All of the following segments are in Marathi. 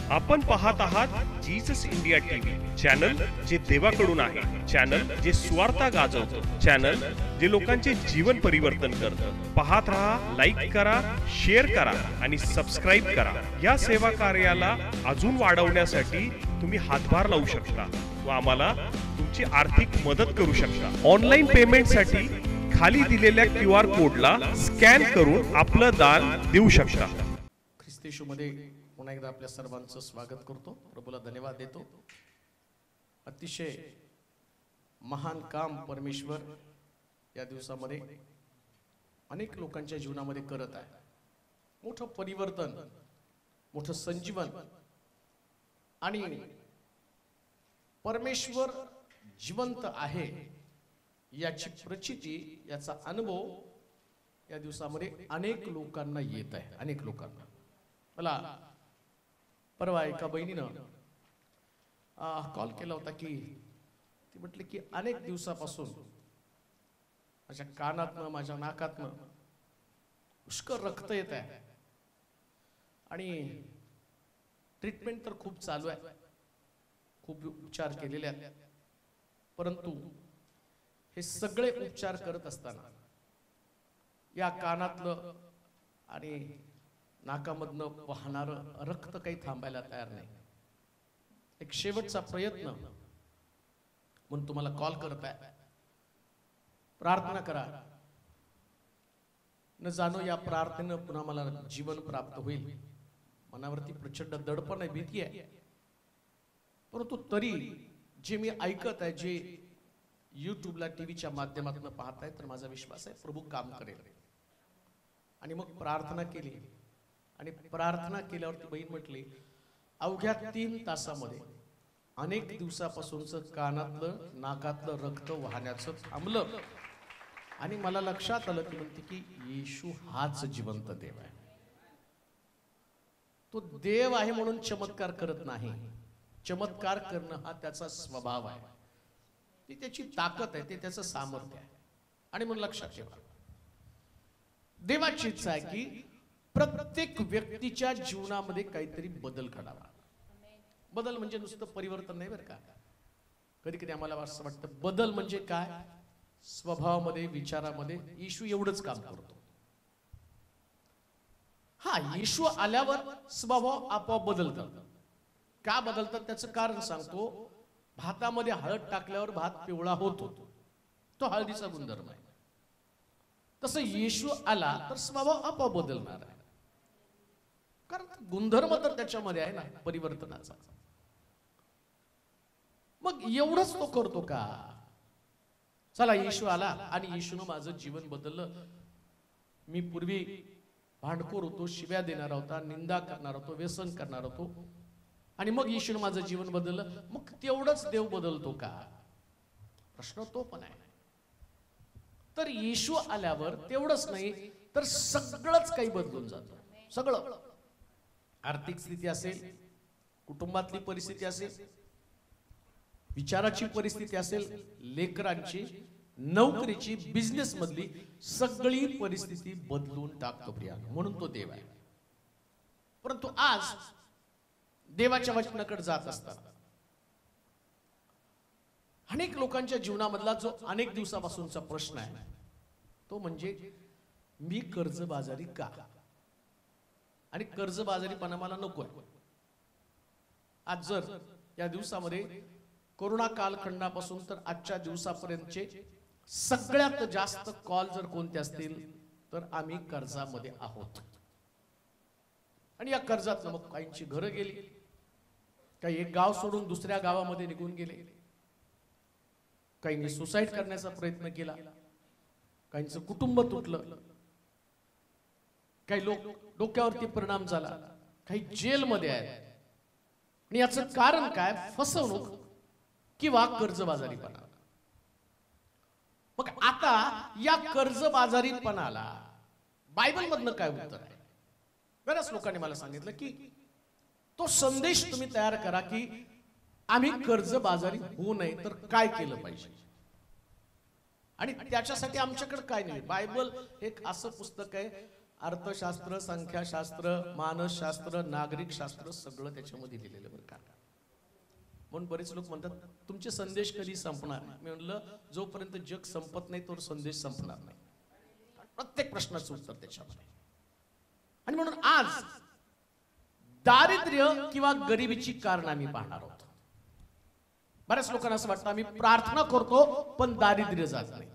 आपण पाहत आहात जीसस इंडिया टीव्ही, चॅनल जे देवाकडून आहे, चॅनल जे स्वार्थ गाजवतं, चॅनल जे लोकांचे जीवन परिवर्तन करतं। पाहत रहा, लाईक करा, शेअर करा आणि सबस्क्राईब करा। या सेवा कार्याला अजून वाढवण्यासाठी तुम्ही हातभार लावू शकता व आम्हाला तुमची आर्थिक मदत करू शकता। ऑनलाईन पेमेंटसाठी खाली दिलेल्या QR कोडला स्कॅन करून आपलं दान देऊ शकता। ख्रिस्त येशूमध्ये पुन्हा एकदा आपल्या सर्वांचं स्वागत करतो, प्रभूला धन्यवाद देतो। अतिशय महान काम परमेश्वर या दिवसामध्ये अनेक लोकांच्या जीवनामध्ये करत आहे। मोठं परिवर्तन, मोठं संजीवन आणि परमेश्वर जिवंत आहे याची प्रचिती, याचा अनुभव या दिवसामध्ये अनेक लोकांना येत आहे। अनेक लोकांना मला परवा एका बहिणीनं कॉल केला होता की ती म्हटली की अनेक दिवसापासून माझ्या कानातनं, माझ्या नाकातनं पुष्कळ रक्त येत आहे आणि ट्रीटमेंट तर खूप चालू आहे, खूप उपचार केलेले आहेत, परंतु हे सगळे उपचार करत असताना या कानातलं आणि नाकामधनं वाहणारं रक्त काही थांबायला तयार नाही। एक शेवटचा प्रयत्न म्हणून तुम्हाला कॉल करत आहे। प्रार्थना करा, न जाणो या प्रार्थनेनं पुन्हा मला जीवन प्राप्त होईल। मनावरती प्रचंड दडपण आहे, भीती आहे, परंतु तरी जे मी ऐकत आहे, जे यूट्यूबला टीव्हीच्या माध्यमातून पाहताय, तर माझा विश्वास आहे प्रभू काम करेल। आणि मग प्रार्थना केली आणि प्रार्थना केल्यावरती बहीण म्हटली अवघ्या 3 तासामध्ये अनेक दिवसापासूनचं कानातलं, नाकातलं रक्त वाहण्याचं थांबलं आणि मला लक्षात आलं की म्हणते की येशू हाच जिवंत देव आहे। तो देव आहे म्हणून चमत्कार करत नाही, चमत्कार करणं हा त्याचा स्वभाव आहे, ती त्याची ताकद आहे, ते त्याचं सामर्थ्य आहे। आणि म्हणून लक्षात ठेवा, देवाची इच्छा आहे की प्रत्येक व्यक्तीच्या जीवनामध्ये काहीतरी बदल घडावा। बदल म्हणजे नुसतं परिवर्तन नाही बरं का। कधी कधी आम्हाला असं वाटतं बदल म्हणजे काय, स्वभावामध्ये, विचारामध्ये येशू एवढंच काम करतो। हा, येशू आल्यावर स्वभाव आपोआप बदलतात। का बदलतात त्याचं कारण सांगतो। भातामध्ये हळद टाकल्यावर भात पिवळा होतो, तो हळदीचा गुणधर्म आहे। तसं येशू आला तर स्वभाव आपोआप बदलणार आहे, कारण गुणधर्म तर त्याच्यामध्ये आहे ना परिवर्तनाचा। मग एवढंच तो करतो का? चला, येशू आला आणि येशूनं माझं जीवन बदललं। मी पूर्वी भांडखोर होतो, शिव्या देणार होता, निंदा करणार होतो, व्यसन करणार होतो, आणि मग येशूनं माझं जीवन बदललं। मग तेवढंच देव बदलतो का? प्रश्न तो पण आहे। तर येशू आल्यावर तेवढंच नाही तर सगळंच काही बदलून जातं। सगळं, आर्थिक स्थिती असेल, कुटुंबातली परिस्थिती असेल, विचाराची परिस्थिती असेल, लेकरांची, नोकरीची, बिझनेस मधली सगळी परिस्थिती बदलून टाकतो प्रिया, म्हणून तो देव आहे। परंतु आज देवाच्या वचनाकडे जात असताना अनेक लोकांच्या जीवनामधला जो अनेक दिवसापासूनचा प्रश्न आहे तो मी कर्जबाजारी का? आणि कर्जबाजारीपणा मला नको आहे। आज जर या दिवसामध्ये कोरोना कालखंडापासून तर आजच्या दिवसापर्यंतचे सगळ्यात जास्त कॉल जर कोणते असतील तर आम्ही कर्जामध्ये आहोत। आणि या कर्जात मग काहींची घरं गेली, काही एक गाव सोडून दुसऱ्या गावामध्ये निघून गेले, काहींनी सुसाईड करण्याचा प्रयत्न केला, काहींचं कुटुंब तुटलं, काही लोक डोक्यावरती परिणाम झाला, काही जेलमध्ये आहेत। आणि याचं कारण काय? फसवणूक किंवा कर्जबाजारीपणा। मग आता या कर्जबाजारीपणाला बायबल मधनं काय उत्तर आहे? बऱ्याच लोकांनी मला सांगितलं की तो संदेश तुम्ही तयार करा की आम्ही कर्जबाजारी होऊ नये तर काय केलं पाहिजे, आणि त्याच्यासाठी आमच्याकडे काय नाही। बायबल एक असं पुस्तक आहे अर्थशास्त्र, संख्याशास्त्र, मानसशास्त्र, नागरिक शास्त्र सगळं त्याच्यामध्ये लिहिलेलं बरं का. म्हणून बरेच लोक म्हणतात तुमचे संदेश कधी संपणार. मी म्हणलं जोपर्यंत जग संपत नाही तोवर संदेश संपणार नाही. प्रत्येक प्रश्नाचं उत्तर त्याच्यामध्ये. आणि म्हणून आज दारिद्र्य किंवा गरिबीची कारण आम्ही पाहणार आहोत. बऱ्याच लोकांना असं वाटतं आम्ही प्रार्थना करतो पण दारिद्र्य जात नाही.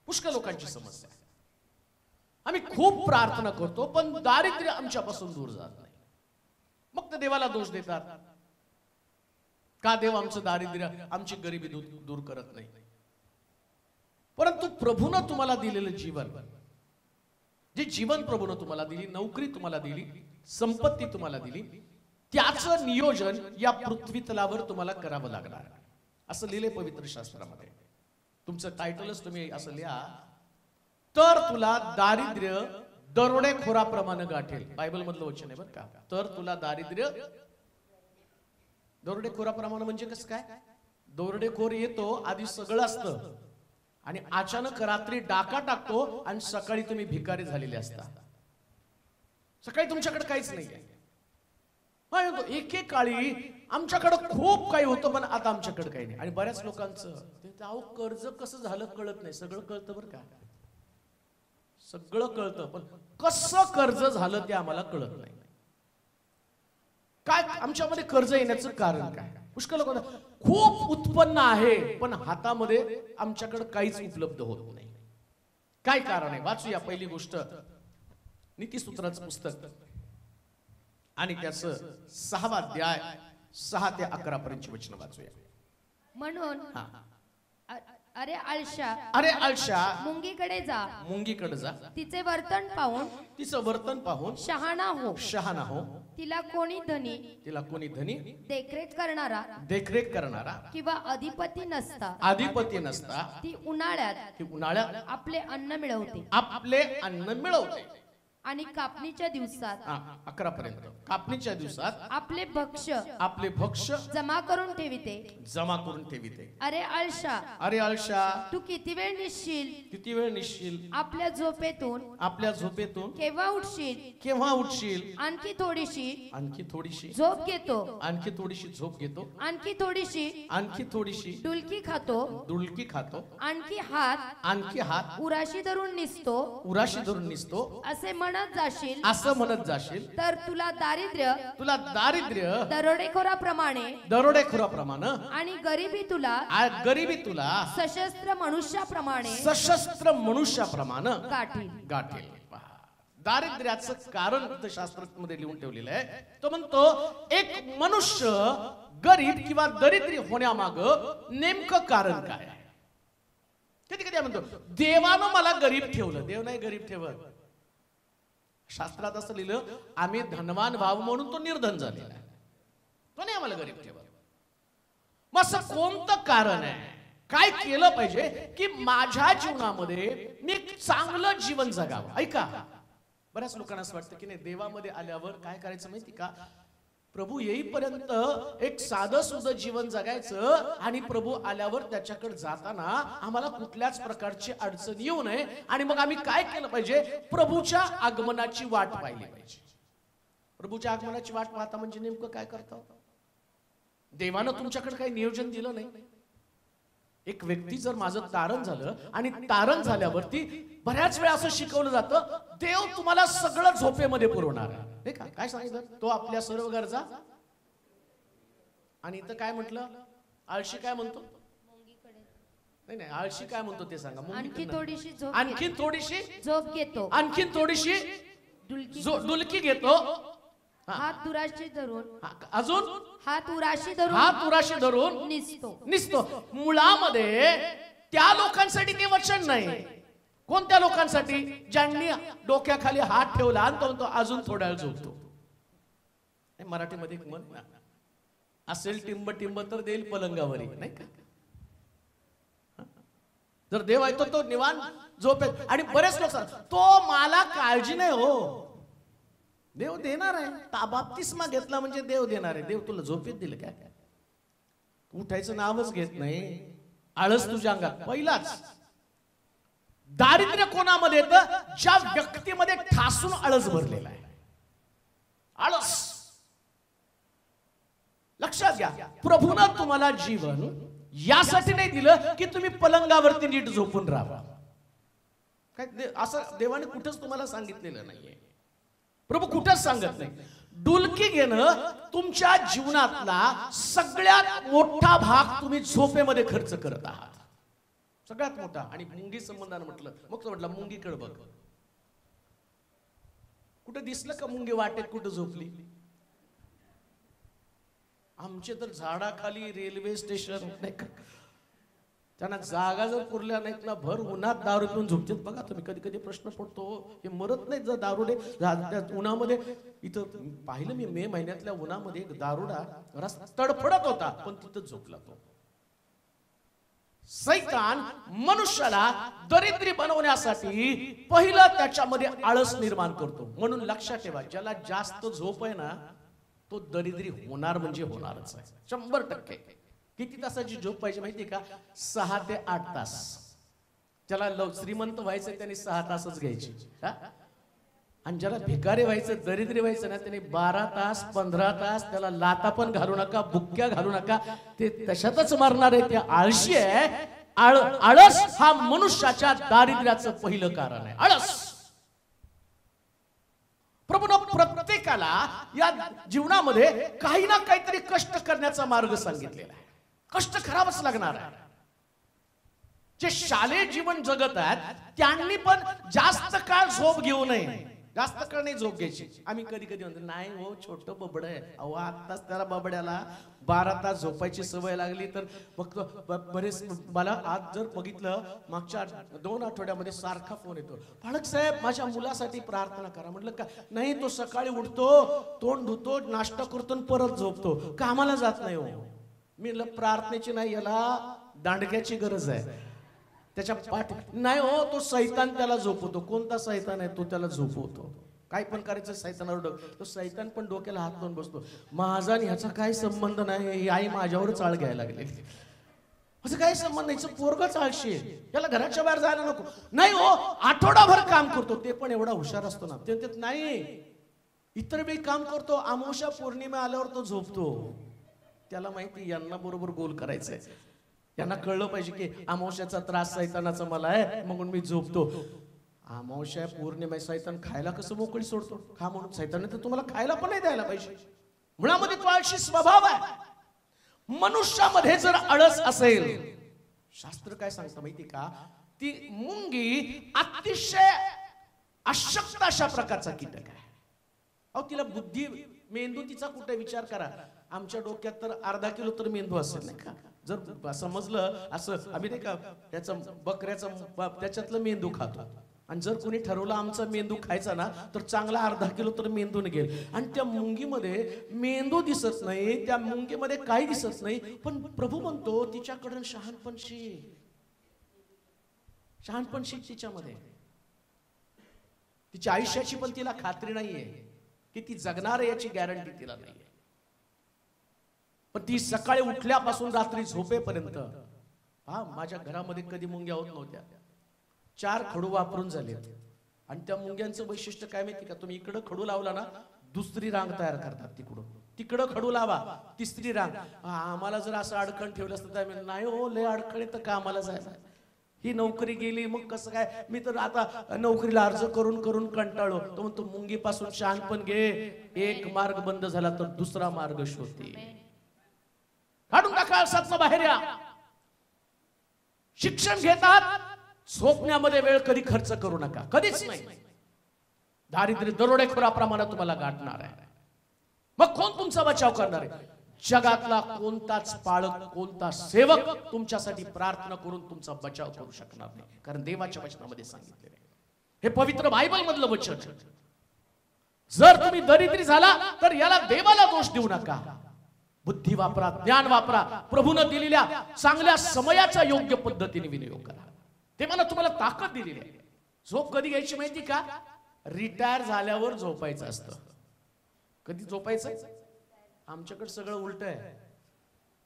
पुष्कळ लोकांची समस्या आहे. आम्ही खूप प्रार्थना करतो पण दारिद्र्य आमच्यापासून दूर जात नाही. मग ते देवाला दोष देतात, का देव आमचं दारिद्र्य, आमची गरिबी दूर करत नाही. परंतु प्रभूनं तुम्हाला दिलेलं जीवन, जे जीवन प्रभूनं तुम्हाला दिली, नोकरी तुम्हाला दिली, संपत्ती तुम्हाला दिली, त्याचं नियोजन या पृथ्वी तलावर तुम्हाला करावं लागणार असं लिहिले पवित्र शास्त्रामध्ये. तुमचं टायटलच तुम्ही असं लिहा, तर तुला दारिद्र्य दरोडेखोराप्रमाणे गाठेल. बायबल मधलं वचन आहे बरं का. तर तुला दारिद्र्य दरोडेखोराप्रमाणे म्हणजे कसं काय? दरोडेखोर येतो, आधी सगळं असतं आणि अचानक रात्री डाका टाकतो आणि सकाळी तुम्ही भिकारी झालेले असता. सकाळी तुमच्याकडे काहीच नाही. एकेकाळी आमच्याकडे खूप काही होतं पण आता आमच्याकडे काही नाही. आणि बऱ्याच लोकांचं अहो कर्ज कसं झालं कळत नाही. सगळं कळतं बरं का, सगळं कळतं पण कसं कर्ज झालं ते आम्हाला कळत नाही. काय आमच्यामध्ये कर्ज येण्याचं कारण काय? पुष्कळ लोकांना खूप उत्पन्न आहे पण हातामध्ये आमच्याकडे काहीच उपलब्ध होत नाही. काय कारण आहे? वाचूया पहिली गोष्ट, नीतिसूत्राचं पुस्तक आणि त्याचं 6वा अध्याय 6 ते 11 पर्यंत वचन वाचूया. म्हणून अरे आळशा मुंगीकडे जा, तिचे वर्तन पाहून शहाणा हो. तिला कोणी धनी देखरेख करणारा किंवा अधिपती नसता ती उन्हाळ्यात आपले अन्न मिळवते आणि कापणीच्या दिवसात 11 पर्यंत कापणीच्या दिवसात आपले भक्ष्य जमा करून ठेविते. अरे आळशा तू किती वेळ निसशील आपल्या झोपेतून केव्हा उठशील आणखी थोडीशी झोप घेतो आणखी थोडीशी डुलकी खातो आणखी हात उराशी धरून निसतो असे म्हणत जाशील तर तुला दारिद्र्य दरोडेखोराप्रमाणे आणि गरिबी तुला सशस्त्र मनुष्याप्रमाणे गाठील. दारिद्र्याचं कारण शास्त्रामध्ये लिहून ठेवलेलं आहे. तो म्हणतो एक मनुष्य गरीब किंवा दरिद्री होण्यामाग नेमकं कारण काय आहे? कधी कधी म्हणतो देवानं मला गरीब ठेवलं. देव नाही गरीब ठेवत. शास्त्रात असं लिहिलं आम्ही धनवान व्हाव म्हणून तो निर्धन झालेला आहे, तो नाही आम्हाला गरीब ठेवत. मग असं कोणतं कारण आहे? काय केलं पाहिजे की माझ्या जीवनामध्ये मी एक चांगलं जीवन जगावं? ऐका, बऱ्याच लोकांना असं वाटतं की नाही देवामध्ये आल्यावर काय करायचं माहिती का, प्रभू येईपर्यंत एक साधं सुधं जीवन जगायचं आणि प्रभू आल्यावर त्याच्याकडे जाताना आम्हाला कुठल्याच प्रकारची अडचण येऊ नये. आणि मग आम्ही काय केलं पाहिजे? प्रभूच्या आगमनाची वाट पाहिली पाहिजे. प्रभूच्या आगमनाची वाट पाहता म्हणजे नेमकं काय करता? देवानं तुमच्याकडे काही नियोजन दिलं नाही. एक व्यक्ती जर माझं तारण झालं आणि तारण झाल्यावरती बऱ्याच वेळा असं शिकवलं जातं देव तुम्हाला सगळं झोपेमध्ये पुरवणार आहे. नाही का? काय सांगितलं? तो आपल्या सर्व गरजा. आणि इथं काय म्हटलं? आळशी काय म्हणतो? नाही आळशी काय म्हणतो ते सांगा. आणखी थोडीशी झोप घेतो, आणखी थोडीशी डुलकी घेतो, हात उराशी धरून अजून हात उराशी धरून निसतो. मुळामध्ये त्या लोकांसाठी ते वचन नाही. कोणत्या लोकांसाठी? ज्यांनी डोक्याखाली हात ठेवला आणि तो म्हणतो अजून थोड्या वेळ झोपतो. मराठीमध्ये एक म्हण असेल टिंब तर देईल पलंगावरी, नाही का? जर देव आहे तो निवांत झोपेत. आणि बरेच लोक तो मला काळजी नाही हो, देव देणार आहे. बाप्तिस्मा घेतला म्हणजे देव देणार आहे. देव तुला झोपेत दिलं काय? उठायचं नावच घेत नाही. आळस तुझ्या अंगात. पहिलाच दारिद्र्य कोणामध्ये येतं? ज्या व्यक्तीमध्ये ठासून आळस भरलेला आहे. आळस. लक्षात घ्या, प्रभूनं तुम्हाला जीवन यासाठी नाही दिलं की तुम्ही पलंगावरती नीट झोपून राहा. काय असं देवाने कुठंच तुम्हाला सांगितलेलं नाहीये. प्रभू कुठंच सांगत नाही. डुलकी घेणं तुमच्या जीवनातला सगळ्यात मोठा भाग तुम्ही झोपेमध्ये खर्च करत आहात. सगळ्यात मोठा. आणि मुंगी संबंधानं म्हटलं मुंगीकडे बघ. कुठे दिसलं का मुंगी वाटेत कुठं झोपली? आमचे तर झाडाखाली, रेल्वे स्टेशन, नाही का, त्यांना जागा जर पुरल्या नाहीत ना, भर उन्हात दारू पिऊन झोपतात. बघा तुम्ही, कधी कधी प्रश्न पडतो, हे मरत नाहीत जर दारुडे उन्हामध्ये. इथं पाहिलं मी मे महिन्यातल्या उन्हामध्ये एक दारुडा तडफडत होता, पण तिथं झोपला तो. सैतान मनुष्याला दरिद्री बनवण्यासाठी पहिलं त्याच्यामध्ये आळस निर्माण करतो. म्हणून लक्षात ठेवा, ज्याला जास्त झोप आहे ना तो दरिद्री होणार म्हणजे होणारच आहे, 100%. किती तासाची झोप पाहिजे माहिती का? 6 ते 8 तास. ज्याला श्रीमंत व्हायचं त्याने 6 तासच घ्यायचे. आणि ज्याला भिकारी व्हायचं, दरिद्री व्हायचं ना, त्याने 12 तास 15 तास. त्याला लाता पण घालू नका, बुक्क्या घालू नका, ते तशातच मारणार आहे. ते आळशी आहे. आळस हा मनुष्याच्या दारिद्र्याचं पहिलं कारण आहे. आळस. प्रभूनं प्रत्येकाला या जीवनामध्ये काही ना काहीतरी कष्ट करण्याचा मार्ग सांगितलेला आहे. कष्ट करावंच लागणार आहे. जे शालेय जीवन जगत आहेत त्यांनी पण जास्त काळ झोप घेऊ नये. जास्त काळ नाही झोप घ्यायची. आम्ही कधी कधी म्हणतो, नाही हो छोटं बबड आहे. अहो आत्ताच त्याला बबड्याला 12 तास झोपायची सवय लागली तर फक्त बरेच. मला आज जर बघितलं, मागच्या 2 आठवड्यामध्ये सारखा फोन येतो, पालक साहेब माझ्या मुलासाठी प्रार्थना करा. म्हटलं का? नाही, तो सकाळी उठतो, तोंड धुतो, नाश्ता करतो आणि परत झोपतो, कामाला जात नाही हो. मी म्हटलं प्रार्थनेची नाही, याला दांडग्याची गरज आहे. त्याच्या पाठ नाही हो, तो सैतान त्याला झोपवतो. कोणता सैतान आहे? तो त्याला झोपवतो. काय पण करायचं सैतानावर तो सैतान पण डोक्याला हात लावून बसतो. माझा आणि ह्याचा काय संबंध नाही. ही आई माझ्यावरच आळ घ्यायला लागली. असं काय संबंध नाही. पोरगच आळशी आहे, त्याला घराच्या बाहेर जायला नको. नाही हो, आठवडाभर काम करतो, ते पण एवढा हुशार असतो ना. ते नाही, इतर वेळी काम करतो, अमावस्या पौर्णिमा आल्यावर तो झोपतो. त्याला माहिती यांना बरोबर गोल करायचंय. त्यांना कळलं पाहिजे की अमावस्याचा त्रास सैतानाचा मला आहे, म्हणून मी झोपतो. अमावस्या पौर्णिमा सैतान खायला कसं मोकळी सोडतो? खा म्हणून. सैतान तर तुम्हाला खायला पण नाही द्यायला पाहिजे. मुळामध्ये तो आळशी स्वभाव आहे. मनुष्यामध्ये जर आळस असेल, शास्त्र काय सांगतं माहिती का? ती मुंगी अतिशय अशक्त अशा प्रकारचा कीटक आहे. अहो तिला बुद्धी, मेंदू तिचा कुठे विचार करा. आमच्या डोक्यात तर अर्धा किलो तर मेंदू असेल नाही का? जर समजलं असं, आम्ही नाही का त्याचं बकऱ्याचं त्याच्यातलं मेंदू खातो. आणि जर कोणी ठरवलं आमचा मेंदू खायचा ना, तर चांगला अर्धा किलो तर मेंदू निघेल. आणि त्या मुंगीमध्ये मेंदू दिसत नाही, त्या मुंगीमध्ये काही दिसत नाही, पण प्रभू म्हणतो तिच्याकडून शहाणपणशी तिच्यामध्ये. तिच्या आयुष्याची पण तिला खात्री नाहीये की ती जगणार आहे, याची गॅरंटी तिला नाहीये. पण ती सकाळी उठल्यापासून रात्री झोपेपर्यंत, माझ्या घरामध्ये कधी मुंग्या होत नव्हत्या. 4 खडू वापरून झालेत. आणि त्या मुंग्यांचं वैशिष्ट्य काय माहिती का? तुम्ही इकडं खडू लावला ना, दुसरी रांग तयार करतात. तिकडं खडू लावा, तिसरी रांग. आम्हाला जर असं अडकण ठेवलं असतं तर आम्ही, नाही हो लय अडकण तर कामाला जायला. ही नोकरी गेली मग कसं काय? मी तर आता नोकरीला अर्ज करून करून कंटाळलो. तो म्हणतो मुंगीपासून शहाणपण घे. एक मार्ग बंद झाला तर दुसरा मार्ग शोधते. काढून टाका आळसातनं बाहेर या. शिक्षण घेतात, झोपण्यामध्ये वेळ कधी खर्च करू नका, कधीच नाही. दारिद्र्य दरोडेखोराप्रमाणे तुम्हाला गाठणार आहे. मग कोण तुमचा बचाव करणार आहे? जगातला कोणताच पाळक, कोणता सेवक तुमच्यासाठी प्रार्थना करून तुमचा बचाव करू शकणार नाही. कारण देवाच्या वचनामध्ये सांगितलेले आहे. हे पवित्र बायबल मधलं वचन. जर तुम्ही दरिद्री झाला तर याला देवाला दोष देऊ नका. बुद्धी वापरा, ज्ञान वापरा. प्रभूने दिलेल्या चांगल्या समयाचा योग्य पद्धतीने विनियोग करा. ते मला तुम्हाला ताकद दिलेली आहे. झोप कधी घ्यायची माहिती का? रिटायर झाल्यावर झोपायचं असतं. कधी झोपायचं? आमच्याकडे सगळं उलट आहे.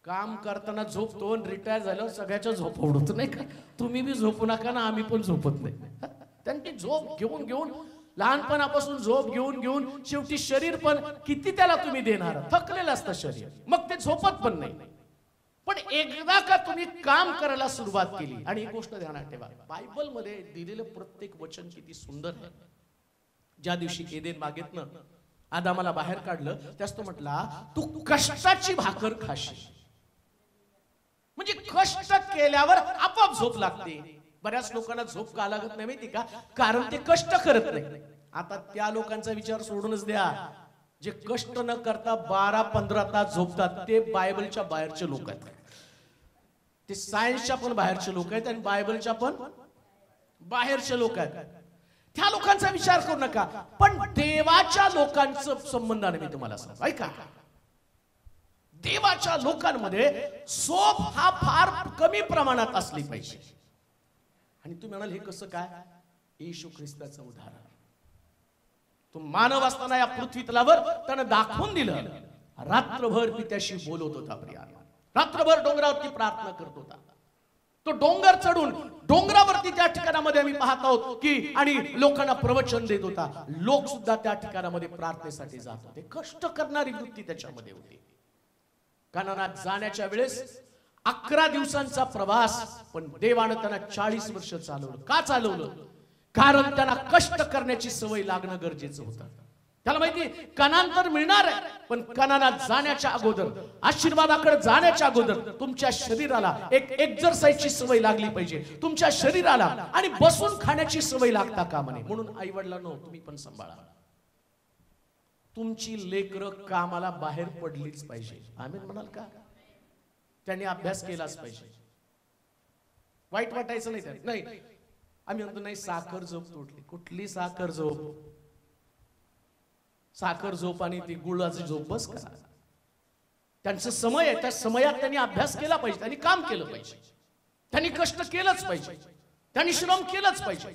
काम करताना झोपतो आणि रिटायर झाल्यावर सगळ्याच्या झोप उडवतो नाही का. तुम्ही बी झोपू नका ना, आम्ही पण झोपत नाही. त्यांनी झोप घेऊन घेऊन लहानपणापासून झोप घेऊन घेऊन शेवटी शरीर पण किती त्याला तुम्ही देणार, थकलेलं असतं शरीर, मग ते झोपत पण नाही. पण एकदा का तुम्ही काम करायला सुरुवात केली, आणि ही गोष्ट ध्यानात ठेवा, बायबल मध्ये दिलेलं प्रत्येक वचन किती सुंदर आहे. ज्या दिवशी एदेन बागेतनं आदामाला बाहेर काढलं, त्यास तो म्हटला तू कष्टाची भाकर खाशील. म्हणजे कष्ट केल्यावर आपोआप झोप लागते. बऱ्याच लोकांना झोप का लागत नाही माहिती का, कारण ते कष्ट करत नाही. आता त्या लोकांचा विचार सोडूनच द्या, जे कष्ट न करता 12-15 तास झोपतात ते बायबलच्या बाहेरचे लोक आहेत. ते सायन्सच्या पण बाहेरचे लोक आहेत आणि बायबलच्या पण बाहेरचे लोक आहेत. त्या लोकांचा विचार करू नका, पण देवाच्या लोकांचं संबंधाने मी तुम्हाला सांगतो, ऐका. देवाच्या लोकांमध्ये झोप हा फार कमी प्रमाणात असली पाहिजे. आणि तुम्ही म्हणाल हे कसं काय? येशू ख्रिस्ताचं उदाहरण. तो मानव असताना या पृथ्वी तलावर त्यानं दाखवून दिलं. रात्रभर पित्याशी बोलत होता प्रियानो, रात्रभर डोंगरावरती प्रार्थना करत होता. तो डोंगर चढून डोंगरावरती त्या ठिकाणामध्ये आम्ही पाहत आहोत की आणि लोकांना प्रवचन देत होता. लोक सुद्धा त्या ठिकाणामध्ये प्रार्थनेसाठी जात होते. कष्ट करणारी वृत्ती त्याच्यामध्ये होती. कनानात जाण्याच्या वेळेस 11 दिवसांचा प्रवास, पण देवानं त्यांना 40 वर्ष चालवलं. का चालवलं? कारण त्यांना कष्ट करण्याची सवय लागणं गरजेचं होतं. त्याला माहिती कनान तर मिळणार आहे, पण कनानात जाण्याच्या अगोदर, आशीर्वादाकडे जाण्याच्या अगोदर तुमच्या शरीराला एक एक्सरसाइजची सवय लागली पाहिजे. तुमच्या शरीराला आणि बसून खाण्याची सवय लागता कामा नये. म्हणून आई वडिलांनो, तुम्ही पण सांभाळा. तुमची लेकरं कामाला बाहेर पडलीच पाहिजे. आम्ही म्हणाल का? त्यांनी अभ्यास केलाच पाहिजे. वाईट वाटायचं नाही त्यात. नाही, आम्ही म्हणतो नाही साखर झोप तोडली. कुठली साखर झोप? साखर झोप आणि ती गुळाची झोप बस करा. त्यांचा समय आहे, त्या समयात त्यांनी अभ्यास केला पाहिजे, त्यांनी काम केलं पाहिजे, त्यांनी कष्ट केलंच पाहिजे, त्यांनी श्रम केलंच पाहिजे.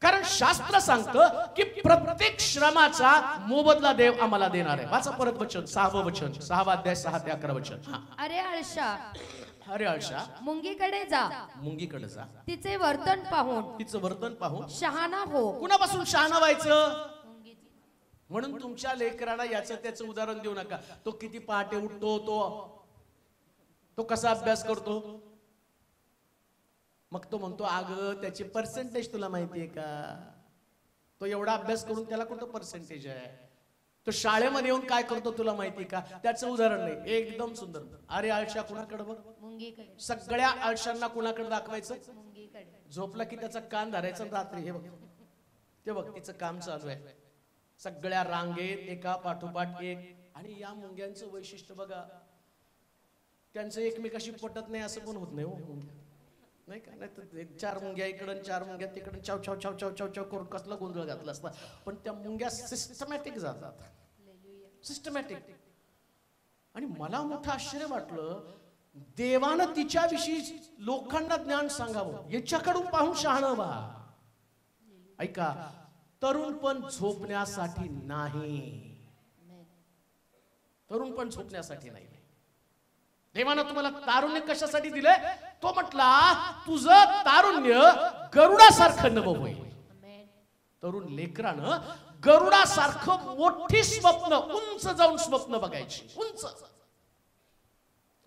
कारण शास्त्र सांगतं की प्रत्येक श्रमाचा मोबदला देव आम्हाला देणार आहे. वाचा परत वचन, 6वं वचन, 6वा अध्याय 6 ते 11 वचन. अरे आळशा, अरे आळशा, मुंगीकडे जा, मुंगीकडे जा, तिचे वर्तन पाहून, तिचं वर्तन पाहून शहाणा हो. कुणापासून शहाणा व्हायचं? म्हणून तुमच्या लेकराला याचं त्याचं उदाहरण देऊ नका. तो किती पहाटे उठतो, तो कसा अभ्यास करतो, मग तो म्हणतो अगं त्याचे पर्सेंटेज तुला माहितीये का? तो एवढा अभ्यास करून त्याला कोणतं पर्सेंटेज आहे? तो शाळेमध्ये येऊन काय करतो तुला माहिती का? त्याचं उदाहरण नाही. एकदम सुंदर. अरे आळशा कुणाकडे बघ? मुंगीकडे. सगळ्या आळशांना कुणाकडे दाखवायचं? मुंगीकडे. झोपला की त्याचा कान धरायचा रात्री. हे बघ, ते बघ तिचं काम चालू आहे. सगळ्या रांगेत एका पाठोपाठ एक. आणि या मुंग्यांचं वैशिष्ट्य बघा, त्यांचं एकमेकाशी पटत नाही असं पण होत नाही हो. मुंग्या नाही का, नाही तर 4 मुंग्या इकडं 4 मुंग्या तिकडं चाव चाव चाव चाव चाव चाव करून कसला गोंधळ घातला असता. पण त्या मुंग्या सिस्टमॅटिक जातात, सिस्टमॅटिक. आणि मला मोठं आश्चर्य वाटलं, देवानं तिच्याविषयी लोकांना ज्ञान सांगावं, याच्याकडून पाहून शहाणं व्हा. ऐका, तरुण पण झोपण्यासाठी नाही, तरुण पण झोपण्यासाठी नाही. देवानं तुम्हाला तारुण्य कशासाठी दिलंय? तो म्हटला तुझं तारुण्य गरुडासारखं नवं होईल. तरुण लेकरानं गरुडासारखं मोठी स्वप्न, उंच जाऊन स्वप्न बघायची, उंच.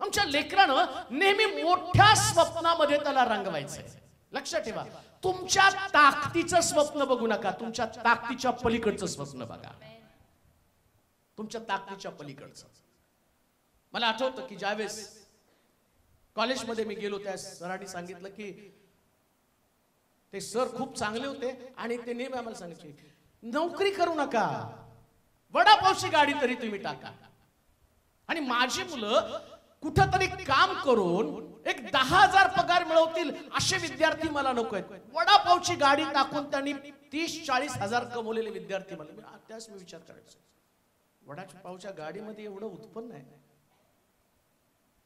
आमच्या लेकरानं नेहमी मोठ्या स्वप्नामध्ये त्याला रंगवायचंय. लक्षात ठेवा, तुमच्या ताकदीचं स्वप्न बघू नका, तुमच्या ताकदीच्या पलीकडचं स्वप्न बघा. तुमच्या ताकदीच्या पलीकडचं. मला आठवतं की ज्यावेळेस कॉलेजमध्ये मी गेलो, त्या सरांनी सांगितलं की ते सर खूप चांगले होते आणि ते नेहमी आम्हाला सांगायचे नोकरी करू नका, वडापावची गाडी तरी तुम्ही टाका. आणि माझी मुलं कुठंतरी काम करून एक 10,000 पगार मिळवतील असे विद्यार्थी मला नको आहेत. वडापावची गाडी टाकून त्यांनी 30-40 हजार कमवलेले विद्यार्थी मला. त्याच मी विचार करायचो, वडापावच्या गाडीमध्ये एवढं उत्पन्न आहे,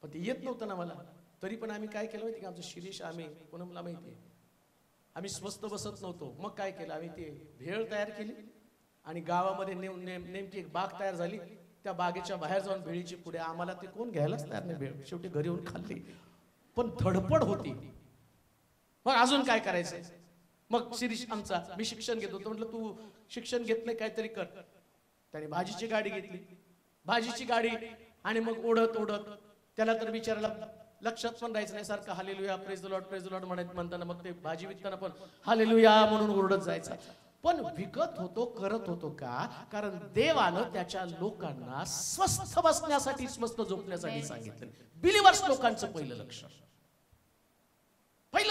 पण ते येत नव्हतं ना मला. तरी पण आम्ही काय केलं माहिती का, आमचं शिरीष, आम्ही पूनमला माहिती आहे, आम्ही स्वस्त बसत नव्हतो. मग काय केलं, आम्ही ते भेळ तयार केली आणि गावामध्ये नेमकी एक बाग तयार झाली. त्या बागेच्या बाहेर जाऊन भेळीची पुढे आम्हाला ते कोण घ्यायलाच तयार नाही भेळ. शेवटी घरी येऊन खाल्ली, पण धडपड होती. मग अजून काय करायचं? मग शिरीष आमचा, मी शिक्षण घेतो, तो म्हटलं तू शिक्षण घेत नाही काहीतरी कर. त्याने भाजीची गाडी घेतली, भाजीची गाडी, आणि मग ओढत ओढत त्याला तर विचारायला लक्षात पण राहायचं नाही, सारखं हालेलुया प्रेज द लॉर्ड म्हणताना मग ते भाजी विकताना पण हालेलुया म्हणून ओरडत जायचा. पण विकत होतो, करत होतो का? कारण देवानं त्याच्या लोकांना स्वस्थ बसण्यासाठी, स्वस्थ झोपण्यासाठी सांगितलं. बिलिव्हर्स लोकांचं पहिलं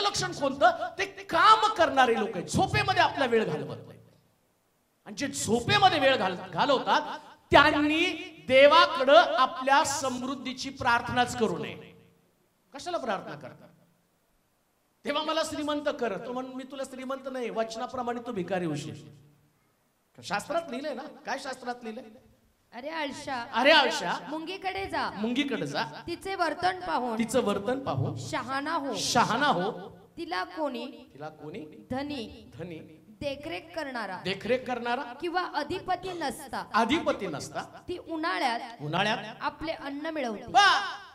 लक्षण कोणतं? ते काम करणारे लोक आहेत, झोपेमध्ये आपला वेळ घालवत नाही. आणि जे झोपेमध्ये वेळ घालवतात त्यांनी देवाकडं आपल्या समृद्धीची प्रार्थनाच करू नये. कशाला प्रार्थना करतात? तेव्हा मला श्रीमंत कर. तो म्हणून मी तुला श्रीमंत नाही, वचनाप्रमाणे तू भिकारी होशील. शास्त्रात लिहिलंय ना. काय शास्त्रात लिहिलंय? अरे आळशा, अरे आळशा, मुंगीकडे जा, मुंगीकडे जा, तिचे वर्तन पाहून, तिचं वर्तन पाहून शहाणा हो, शहाणा हो. तिला कोणी धनी देखरेख करणारा किंवा अधिपती नसता ती उन्हाळ्यात आपले अन्न मिळवते.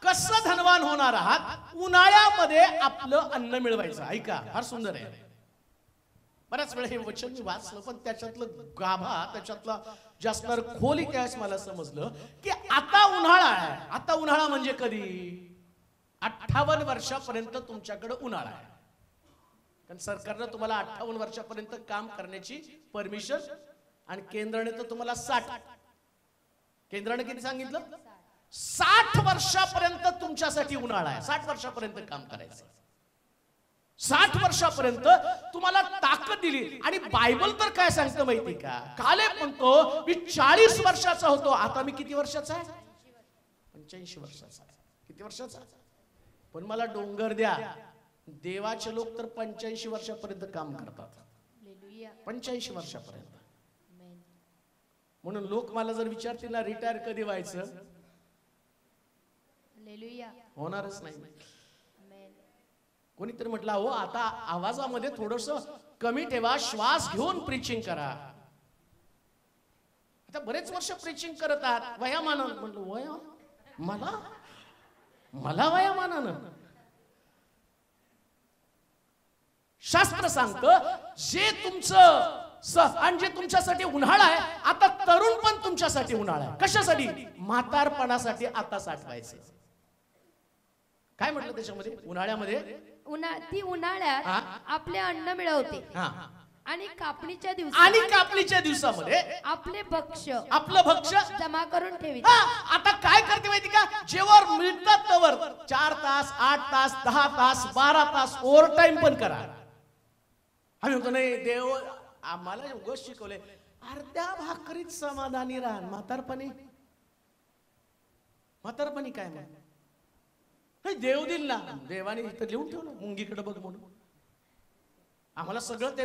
कसं धनवान होणार आहात? उन्हाळ्यामध्ये आपलं अन्न मिळवायचं. ऐका, फार सुंदर आहे. बऱ्याच वेळा हे वचन मी वाचलं, पण त्याच्यातलं गाभा, त्याच्यातला जास्त खोली त्यावेळेस मला समजलं की आता उन्हाळा आहे. आता उन्हाळा म्हणजे कधी? 58 वर्षापर्यंत तुमच्याकडे उन्हाळा आहे. कारण सरकारनं तुम्हाला 58 वर्षापर्यंत काम करण्याची परमिशन, आणि केंद्राने तर तुम्हाला 60. केंद्राने किती सांगितलं? 60 वर्षापर्यंत तुमच्यासाठी उन्हाळा आहे. 60 वर्षापर्यंत काम करायचं. 60 वर्षापर्यंत तुम्हाला ताकद दिली. आणि बायबल तर काय सांगतं माहिती का? कालेब म्हणतो मी 40 वर्षाचा होतो, आता मी किती वर्षाचा आहे? 85 वर्षाचा. किती वर्षाचा? पण मला डोंगर द्या. देवाचे लोक तर 85 वर्षापर्यंत काम करतात. 85 वर्षापर्यंत. म्हणून लोक मला जर विचारतील ना रिटायर कधी व्हायचं, होणारच नाही. कोणीतरी म्हटलं हो आता आवाजामध्ये थोडस कमी ठेवा, श्वास घेऊन प्रीचिंग करा. आता बरेच वर्ष प्रीचिंग करत आहात वयामानानं. म्हटलं वय मला वयामानानं? शास्त्र सांगतं जे तुमचं आणि जे तुमच्यासाठी उन्हाळा आहे, आता तरुण पण तुमच्यासाठी उन्हाळा आहे. कशासाठी? म्हातारपणासाठी आता साठवायचं. काय म्हटलं त्याच्यामध्ये? उन्हाळ्यामध्ये ती उन्हाळ्यात आपले अन्न मिळवते आणि कापणीच्या दिवसामध्ये आपलं भक्ष्य जमा करून ठेवी. आता काय करते माहिती का? जेव्हा मिळतात तवर 4 तास, 8 तास, 10 तास, 12 तास ओव्हर टाइम पण करा. आम्ही म्हणतो नाही देव आम्हाला उगाच शिकवले, अर्ध्या भाकरीत समाधानी राहा. म्हातारपणी काय मग? देव दिल ना, देवाने इथं लिहून ठेवलं मुंगीकडे बघ म्हणून. आम्हाला सगळं ते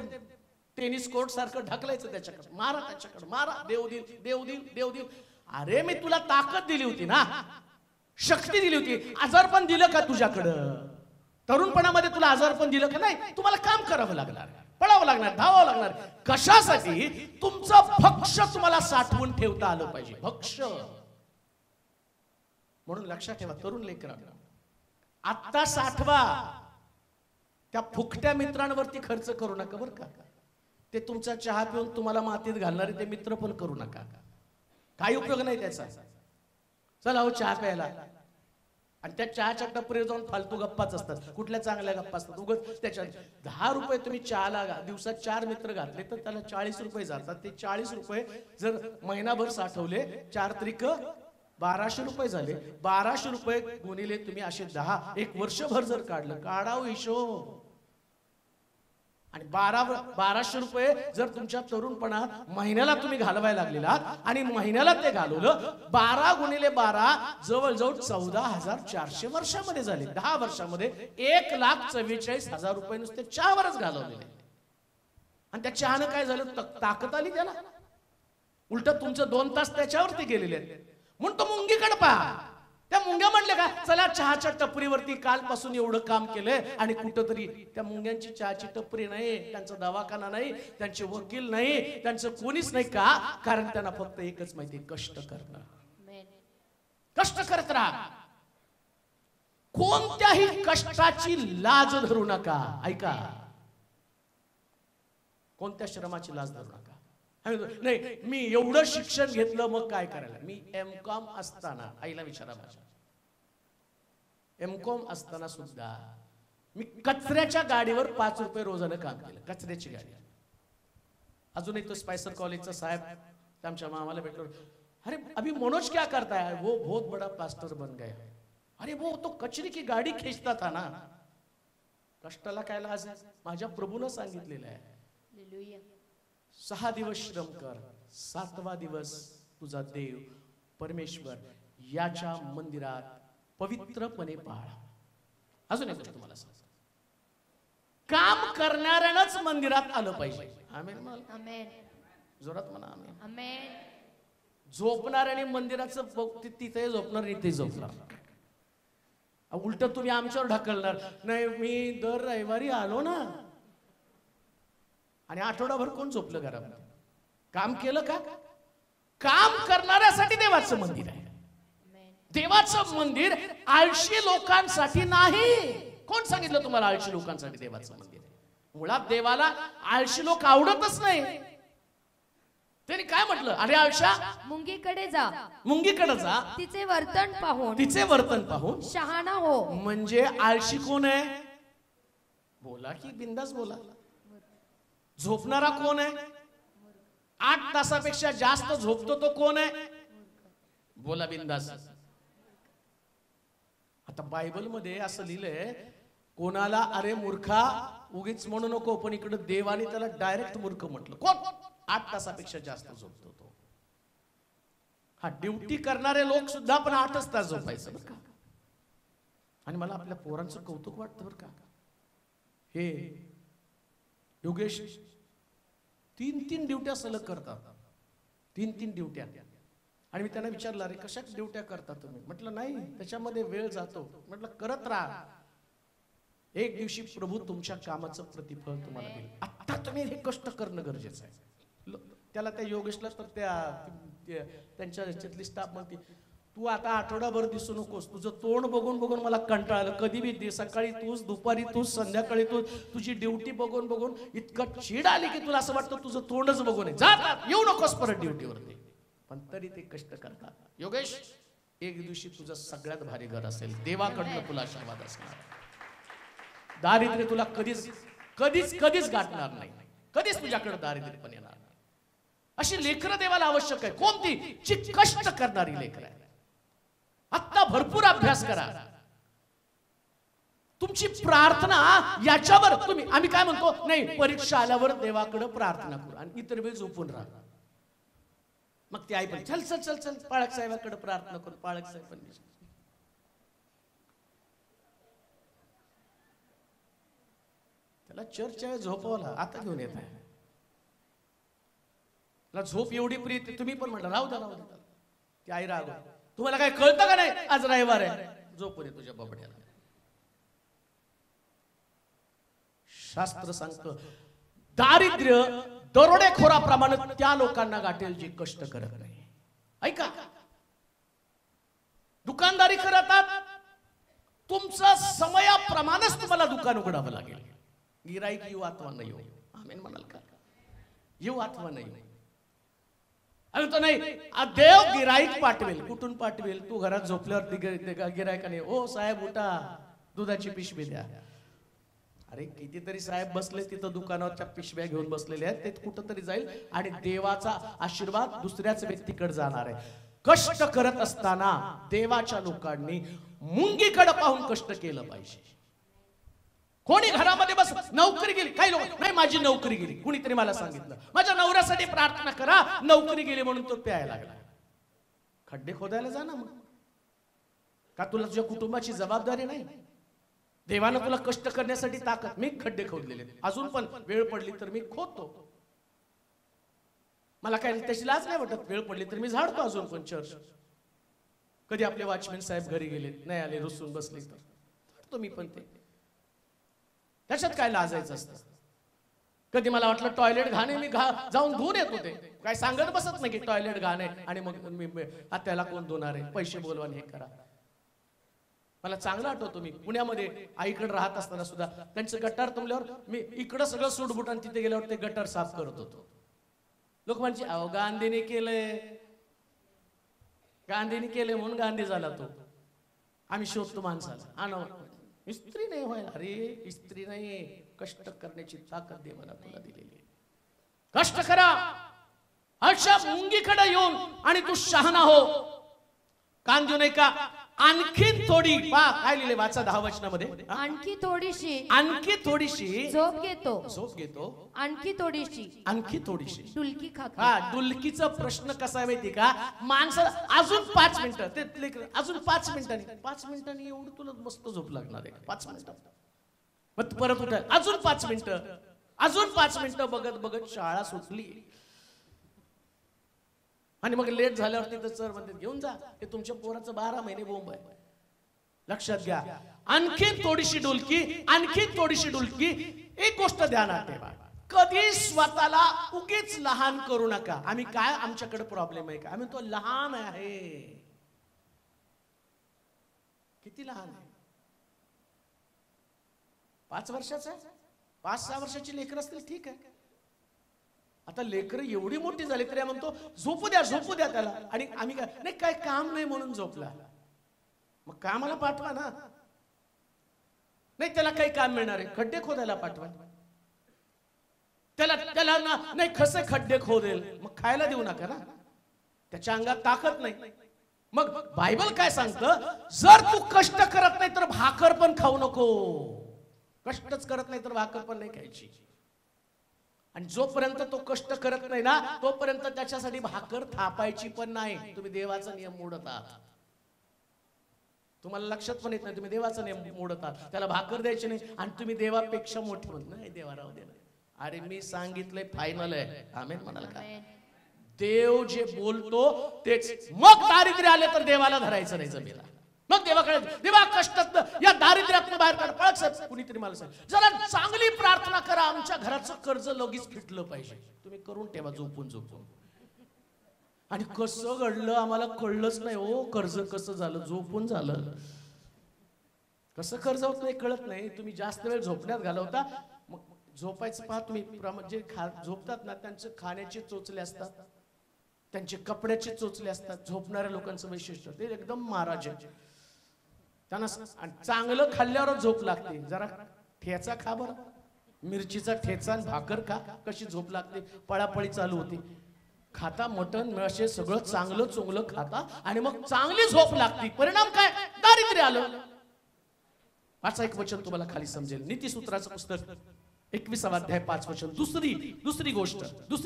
टेनिस कोर्ट सारखं ढकलायचं त्याच्याकडे. त्याच्याकडे मारा. देव दिल. अरे मी तुला ताकद दिली होती ना, शक्ती दिली होती. आजारपण दिलं का तुझ्याकडं? तरुणपणामध्ये तुला आजारपण दिलं का? नाही. तुम्हाला काम करावं लागणार, पळावं लागणार, धावावं लागणार. कशासाठी? तुमचं भक्ष्य तुम्हाला साठवून ठेवता आलं पाहिजे. भक्ष्य. म्हणून लक्षात ठेवा तरुण लेकरांना, आत्ता साठवा. त्या फुकट्या मित्रांवरती खर्च करू नका बरं का. ते तुमचा चहा पिऊन तुम्हाला मातीत घालणारे ते मित्र पण करू नका. काही उपयोग नाही त्याचा. चला हो चहा प्यायला, आणि त्या चहाच्या टपरीवर जाऊन फालतू गप्पाच असतात. कुठल्या चांगल्या गप्पा असतात उगाच. त्याच्यात 10 रुपये तुम्ही चहाला दिवसात 4 मित्र घातले तर त्याला 40 रुपये जातात. ते 40 रुपये जर महिनाभर साठवले, 4 त्रिक 1200 रुपये झाले. 1200 रुपये गुणिले तुम्ही असे 10, 1 वर्षभर जर काढलं, काढावं हिशोब. आणि 1200 रुपये जर तुमच्या तरुणपणात महिन्याला तुम्ही घालवायला लागलेला, आणि महिन्याला ते घालवलं, 12 गुणिले 12 जवळजवळ 14,400 वर्षामध्ये झाले. 10 वर्षामध्ये 1,44,000 रुपये नुसते चहावरच घालवलेले. आणि त्या चहानं काय झालं? ताकद आली त्याला. उलट तुमचं 2 तास त्याच्यावरती गेलेले आहेत. म्हणून तो मुंगीकडे पहा. त्या मुंग्या म्हणले का चला चहाच्या टपरीवरती कालपासून एवढं काम केलंय, आणि कुठंतरी त्या मुंग्यांची चहाची टपरी नाही, त्यांचा दवाखाना नाही, त्यांचे वकील नाही, त्यांचं कोणीच नाही. का? कारण त्यांना फक्त एकच माहिती, कष्ट करणं. कष्ट करत राहा, कोणत्याही कष्टाची लाज धरू नका. ऐका, कोणत्या श्रमाची लाज धरू नका. नाही मी एवढं शिक्षण घेतलं मग काय करायला. मी एमकॉम असताना, आईला विचारा माझ्या, एमकॉम असताना सुद्धा मी कचऱ्याच्या गाडीवर 5 रुपये रोजानं काम केलं. कचऱ्याची गाडी. अजूनही तो स्पायसर कॉलेजचा साहेब आमच्या मामाला भेटलो, अरे अभी मनोज क्या करता है. वो बहुत बड़ा पास्टर बन गया. अरे वो तो कचरे की गाडी खींचता था ना. कष्टाला काय लाज आहे. माझ्या प्रभूनं सांगितलेलं आहे, 6 दिवस श्रम कर, 7वा दिवस तुझा देव परमेश्वर याच्या मंदिरात पवित्रपणे पाळ. अजून एक गोष्ट तुम्हाला सांगतो, काम करणाऱ्यानंच मंदिरात आलं पाहिजे. आमेन. आमेन. जोरात म्हणा आमेन. आमेन. झोपणाऱ्याने मंदिराचं तिथे झोपणार, इथे झोपणार. उलट तुम्ही आमच्यावर ढकलणार. नाही मी दर रविवारी आलो ना, आणि आठवडाभर कोण झोपलं घरामध्ये. काम केलं का. काम करणाऱ्यासाठी देवाचं मंदिर आहे. देवाचं मंदिर आळशी लोकांसाठी नाही. कोण सांगितलं तुम्हाला आळशी लोकांसाठी देवाचं मंदिर. मुळात देवाला आळशी लोक आवडतच नाही. त्यांनी काय म्हटलं, अरे आळशा मुंगीकडे जा, मुंगीकडे जा, तिचे वर्तन पाहून, तिचे वर्तन पाहून शहाणा हो. म्हणजे आळशी कोण आहे. बोला की बिंदास बोला. झोपणारा कोण आहे. 8 तासापेक्षा जास्त झोपतो तो कोण आहे. बोला बिंदास. आता बायबल मध्ये असं लिहिलंय, कोणाला अरे मूर्खा उगीच म्हणू नको, पण इकडे देवाने त्याला डायरेक्ट मूर्ख म्हटलं. कोण. 8 तासापेक्षा जास्त झोपतो तो. हा ड्युटी करणारे लोक सुद्धा पण 8च तास झोपायचं बरं का. आणि मला आपल्या पोरांचं कौतुक वाटतं बरं का. हे योगेश 3 ड्युट्या सलग करतात. 3 ड्युट्या. आणि मी त्यांना विचारलं, अरे कशा ड्युट्या करता तुम्ही. म्हटलं नाही, त्याच्यामध्ये वेळ जातो. म्हटलं करत राहा, एक दिवशी प्रभू तुमच्या कामाचं प्रतिफळ तुम्हाला देईल. आता तुम्ही हे कष्ट करणं गरजेचं आहे. त्याला त्या योगेशला तर त्यांच्या ह्याच्यातली स्टाफ म्हणते, तू आता आठवडाभर दिसू नकोस. तुझं तोंड बघून बघून मला कंटाळलं. कधी बी सकाळी तूच, दुपारी तूच, संध्याकाळी तूच. तुझी ड्युटी बघून बघून इतकं चीड आली की तुला असं वाटतं तुझं तोंडच बघून जातात, येऊ नकोस परत ड्युटीवरती. पण तरी ते कष्ट करतात. योगेश, एक दिवशी तुझं सगळ्यात भारी घर असेल. देवाकडनं तुला आशीर्वाद असणार. दारिद्र्य तुला कधीच कधीच कधीच गाठणार नाही. कधीच तुझ्याकडे दारिद्र्य पण येणार नाही. अशी लेकरं देवाला आवश्यक आहे. कोणती. जी कष्ट करणारी लेकरं आहे. आता भरपूर अभ्यास करा. तुमची प्रार्थना याच्यावर तुम्ही, आम्ही काय म्हणतो, नाही परीक्षा आल्यावर देवाकडे प्रार्थना करू आणि इतर वेळी झोपून राहा. मग ती आई पण चल चल चल चल पाळक साहेबाकडे प्रार्थना करू. पाळक साहेब पण त्याला चर्चच्या वेळी झोपवला, आता घेऊन येत आहे. त्याला झोप एवढी प्रिय, तुम्ही पण म्हटलं राहू द्या राहू द्या. ती आई राग, तुम्हाला काय कळतं का नाही, आज रविवार आहे, झोप रे तुझ्या बाबड्याला. शास्त्र सांगतं दारिद्र्य दरोडेखोराप्रमाणे त्या लोकांना गाठेल जे कष्ट करत नाही. ऐका, दुकानदारी करतात, तुमचा समयाप्रमाणेच तुम्हाला दुकान उघडावं लागेल. गिराईक येऊ अथवा नाही येऊ. आमेन म्हणाल का. येऊ अथवा नाही येऊ. आणि तो नाही, देव गिराईक पाठवेल. कुठून पाठवेल. तू घरात झोपल्यावर गिराईकाने, ओ साहेब उठा, दुधाची पिशवी द्या. अरे कितीतरी साहेब बसले तिथं दुकानावरच्या पिशव्या घेऊन बसलेले आहेत. ते कुठं तरी जाईल आणि देवाचा आशीर्वाद दुसऱ्याच व्यक्तीकडे जाणार आहे. कष्ट करत असताना देवाच्या लोकांनी मुंगीकडे पाहून कष्ट केलं पाहिजे. कोणी घरामध्ये बस नोकरी गेली, काही लोक नाही माझी नोकरी गेली, कुणीतरी मला सांगितलं माझ्या नवऱ्यासाठी प्रार्थना करा, नोकरी गेली म्हणून तो प्यायला लागला. खड्डे खोदायला जा ना मग. का तुला तुझ्या कुटुंबाची जबाबदारी नाही. देवानं तुला कष्ट करण्यासाठी ताकद, मी खड्डे खोदलेले, अजून पण वेळ पडली तर मी खोदतो. मला काय त्याची लाज नाही वाटत. वेळ पडली तर मी झाडतो अजून पण चर्च. कधी आपले वॉचमॅन साहेब घरी गेले नाही आले, रुसून बसले तर झाडतो मी पण. ते त्याच्यात काय लाजायचं असतं. कधी मला वाटलं टॉयलेट घाणे, मी जाऊन धुवून येत होते. काय सांगत बसत नाही की टॉयलेट घाणे आणि मग मी त्याला कोण धुणार आहे, पैसे बोलवा हे करा. मला चांगलं आठवतो, मी पुण्यामध्ये आईकडे राहत असताना सुद्धा त्यांचं गटार तुंबल्यावर मी इकडं सगळं सूटबूट आणि तिथे गेल्यावर ते गटार साफ करत होतो. लोक म्हणजे अहो गांधीने केलंय, गांधीने केलंय म्हणून गांधी झाला तो. आम्ही शोधतो माणसाला, आणव इस्त्री नाही व्हायला. अरे इस्त्री नाही, कष्ट करण्याची ताकद दे मला तुला दिलेली. कष्ट करा, अशा मुंगीकडे येऊन आणि तू शहाणा हो. कान देऊ नये का? आणखीन थोडी काय लिहिले वाचा 10 वचनामध्ये. आणखी थोडीशी, आणखी थोडीशी झोप घेतो, झोप घेतो, आणखी थोडीशी, आणखी थोडीशी डुलकी खातो. हा, डुलकीचा प्रश्न कसा आहे माहिती का? माणसाला अजून 5 मिनिटं, ते अजून 5 मिनिटांनी एवढं तुला मस्त झोप लागणार आहे. 5 मिनिटं मग परत उठाय, अजून 5 मिनिटं, अजून 5 मिनिटं बघत बघत शाळा सुटली. आणि मग लेट झाल्यावरती तर सर म्हणतात घेऊन जा, हे तुमच्या पोराचं 12 महिने बोंब आहे. लक्षात घ्या, आणखीन थोडीशी डुलकी, आणखीन थोडीशी डुलकी. एक गोष्ट ध्यानात ठेवा, कधी स्वतःला उगीच लहान करू नका. आम्ही काय, आमच्याकडे प्रॉब्लेम आहे का? आम्ही तो लहान आहे. किती लहान आहे? 5 वर्षाचा, 5-6 वर्षाची लेकर असतील ठीक आहे. आता लेकर एवढी मोठी झाली तरी म्हणतो झोपू द्या, झोपू द्या त्याला. आणि आम्ही काय नाही, काय काम नाही म्हणून झोपला. मग कामाला पाठवा ना. नाही त्याला काही काम मिळणार आहे, खड्डे खोदायला पाठवा. त्याला ना नाही कसे खड्डे खोदेल, मग खायला देऊ नका ना. त्याच्या अंगात ताकद नाही. मग बायबल काय सांगतं? जर तू कष्ट करत नाही तर भाकर पण खाऊ नको. कष्टच करत नाही तर भाकर पण नाही खायची. आणि जोपर्यंत तो कष्ट करत नाही ना, तोपर्यंत त्याच्यासाठी भाकर थापायची पण नाही. तुम्ही देवाचा नियम मोडत आहात. तुम्हाला लक्षात पण येत नाही, तुम्ही देवाचा नियम मोडत आहात. त्याला भाकर द्यायची नाही आणि तुम्ही देवापेक्षा मोठी म्हणून नाही, देवा राहू दे. अरे मी सांगितलंय फायनल आहे. आमेन म्हणाल का? देव जे बोलतो तेच. मग दारिद्र्य आले तर देवाला धरायचं नाही जमेला. मग देवाकडे, देवा कष्टात या दारिद्र्यातून बाहेर काढ. पळत साहेब कुणीतरी मला सांग, जरा चांगली प्रार्थना करा, आमच्या घराचं कर्ज लगेच फिटलं पाहिजे. तुम्ही करून ठेवा झोपून झोपून. आणि कसं घडलं आम्हाला कळलंच नाही हो. कर्ज कसं झालं? झोपून झालं. कसं कर्ज होत नाही कळत नाही. तुम्ही जास्त वेळ झोपण्यात घालवता. मग झोपायचं पहा तुम्ही, जे झोपतात ना त्यांचे खाण्याचे चोचले असतात, त्यांचे कपड्याचे चोचले असतात. झोपणाऱ्या लोकांचं वैशिष्ट्य ते एकदम महाराज आहे. त्यांना चांगलं खाल्ल्यावर झोप लागते. जरा ठेचा खा बरं, मिरचीचा ठेचा आणि भाकर खा, कशी झोप लागते. पळापळी चालू होती. खाता मटण मिळाशे सगळं चांगलं चोंगलं खाता आणि मग चांगली झोप लागते. परिणाम काय? दारिद्र्य आलं. पाच एक वचन तुम्हाला खाली समजेल. नीतिसूत्राचं पुस्तक 21वा अध्याय 5 वचन. दुसरी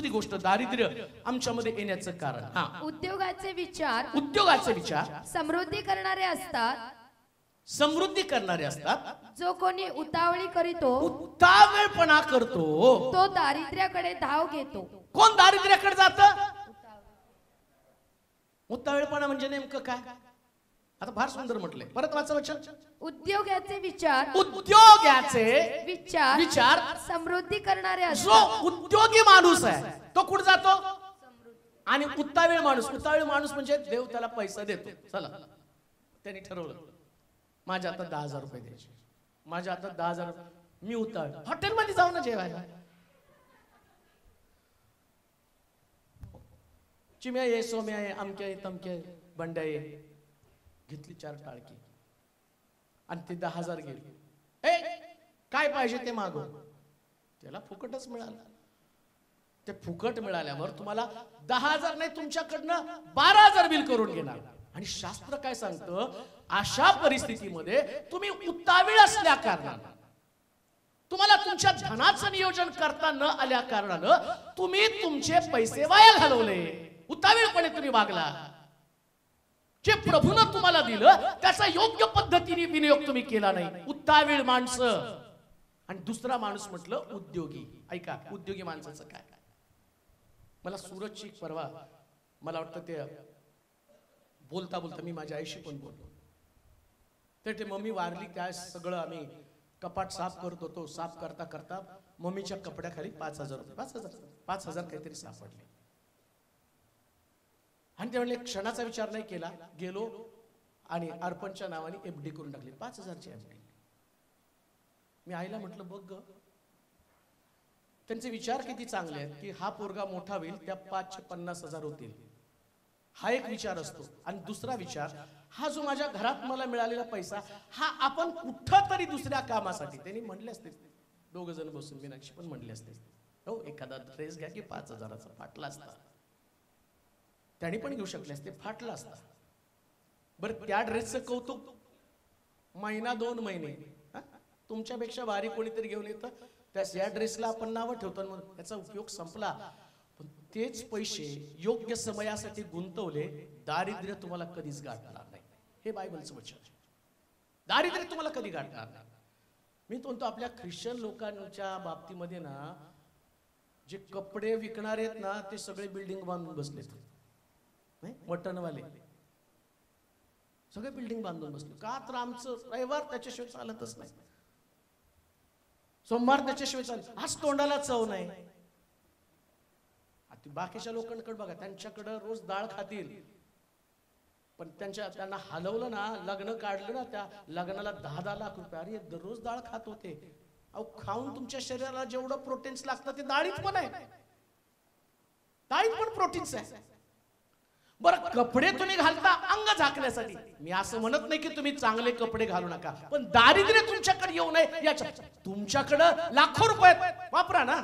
गोष्ट दारिद्र्य आमच्यामध्ये येण्याचं कारण. उद्योगाचे विचार समृद्धी करणारे असतात. जो कोणी उतावळेपणा करतो तो दारिद्र्याकडे धाव घेतो. कोण दारिद्र्याकडे जातं? उतावळेपणा म्हणजे नेमकं काय? आता फार सुंदर म्हटलंय. परत वाचा वचन. उद्योगाचे विचार समृद्धी करणारे असतात. जो उद्योगी माणूस आहे तो कुठे जातो? आणि उतावीळ माणूस म्हणजे देव त्याला पैसा देतो. चला त्यांनी ठरवलं माझ्या आता 10,000 रुपये द्यायचे, माझ्या आता 10,000. मी उतावीळ हॉटेलमध्ये जाऊ ना जेवायला. चिम्या ये, सोम्या आहे, अमक्या आहे, तमक्या आहे, बंड्या आहे. घेतली 4 टाळकी आणि ते 10,000 गेले. काय पाहिजे ते मागव. त्याला फुकटच मिळालं. ते फुकट मिळाल्यावर तुम्हाला 10,000 नाही तुमच्याकडनं 12,000 बिल करून घेणार. आणि शास्त्र काय सांगतं? अशा परिस्थितीमध्ये तुम्ही उतावीळ असल्या कारणानं, तुम्हाला तुमच्या धनाचं नियोजन करता न आल्या कारणानं तुम्ही तुमचे पैसे वाया घालवले. उतावीळपणे तुम्ही वागला. जे प्रभूनं तुम्हाला दिलं त्याचा योग्य पद्धतीने विनियोग तुम्ही केला नाही. उतावीळ माणसं. आणि दुसरा माणूस म्हटलं उद्योगी. ऐका, उद्योगी माणसाचं काय? मला सूरजची परवा, मला वाटतं ते बोलता मी माझ्या आईशी पण बोललो. तर ते मम्मी वारली, त्या सगळं आम्ही कपाट साफ करत होतो. साफ करता मम्मीच्या कपड्याखाली 5,000 रुपये, 5,000 काहीतरी सापडले. आणि ते म्हणले क्षणाचा विचार नाही केला, गेलो आणि अर्पणच्या नावाने FD करून टाकली, 5,000ची FD. मी आईला म्हटलं बघ ग, त्यांचे विचार किती चांगले आहेत की हा पोरगा मोठा होईल त्या 5चे 50,000 होतील, हा एक विचार असतो. आणि दुसरा विचार, हा जो माझ्या घरात मला मिळालेला पैसा हा आपण कुठं तरी दुसऱ्या कामासाठी, त्यांनी म्हणले असते, दोघ जण बसून मीनाक्षी पण म्हणले असते, हो एखादा ड्रेस घ्या की 5,000चा, फाटला असता. त्यांनी पण घेऊ शकले असते, फाटला असता. बरं त्या ड्रेसचं कौतुक महिना 2 महिने, तुमच्यापेक्षा भारी कोणीतरी घेऊन येतं, त्या ड्रेसला आपण नावं ठेवतो, मग त्याचा उपयोग संपला. पण तेच पैसे योग्य समयासाठी गुंतवले, दारिद्र्य तुम्हाला कधीच गाठणार नाही. हे बायबलचं वचन आहे. दारिद्र्य तुम्हाला कधी गाठणार नाही. मी म्हणतो आपल्या ख्रिश्चन लोकांच्या बाबतीमध्ये ना, जे कपडे विकणारे आहेत ना, ते सगळे बिल्डिंग बांधून बसलेत. नाही मटनवाले सगळे बिल्डिंग बांधून बसले. का तर आमचं रविवार त्याच्याशिवाय चालतच नाही, सोमवार त्याच्याशिवाय चालत, आज तोंडाला चव नाही. बाकीच्या लोकांकडे बघा, त्यांच्याकडे रोज डाळ खातील, पण त्यांना हलवलं ना, लग्न काढलं ना, त्या लग्नाला 10-10 लाख रुपये, अरे दररोज डाळ खात होते. अहो खाऊन तुमच्या शरीराला जेवढं प्रोटीन्स लागतं ते डाळीत पण आहे, डाळीत पण प्रोटीन्स आहे. बरं कपडे तुम्ही घालता अंग झाकण्यासाठी, मी असं म्हणत नाही की तुम्ही चांगले कपडे घालू नका, पण दारिद्र्य तुमच्याकडे येऊ नये याच्या, तुमच्याकडे लाखो रुपये वापरा ना,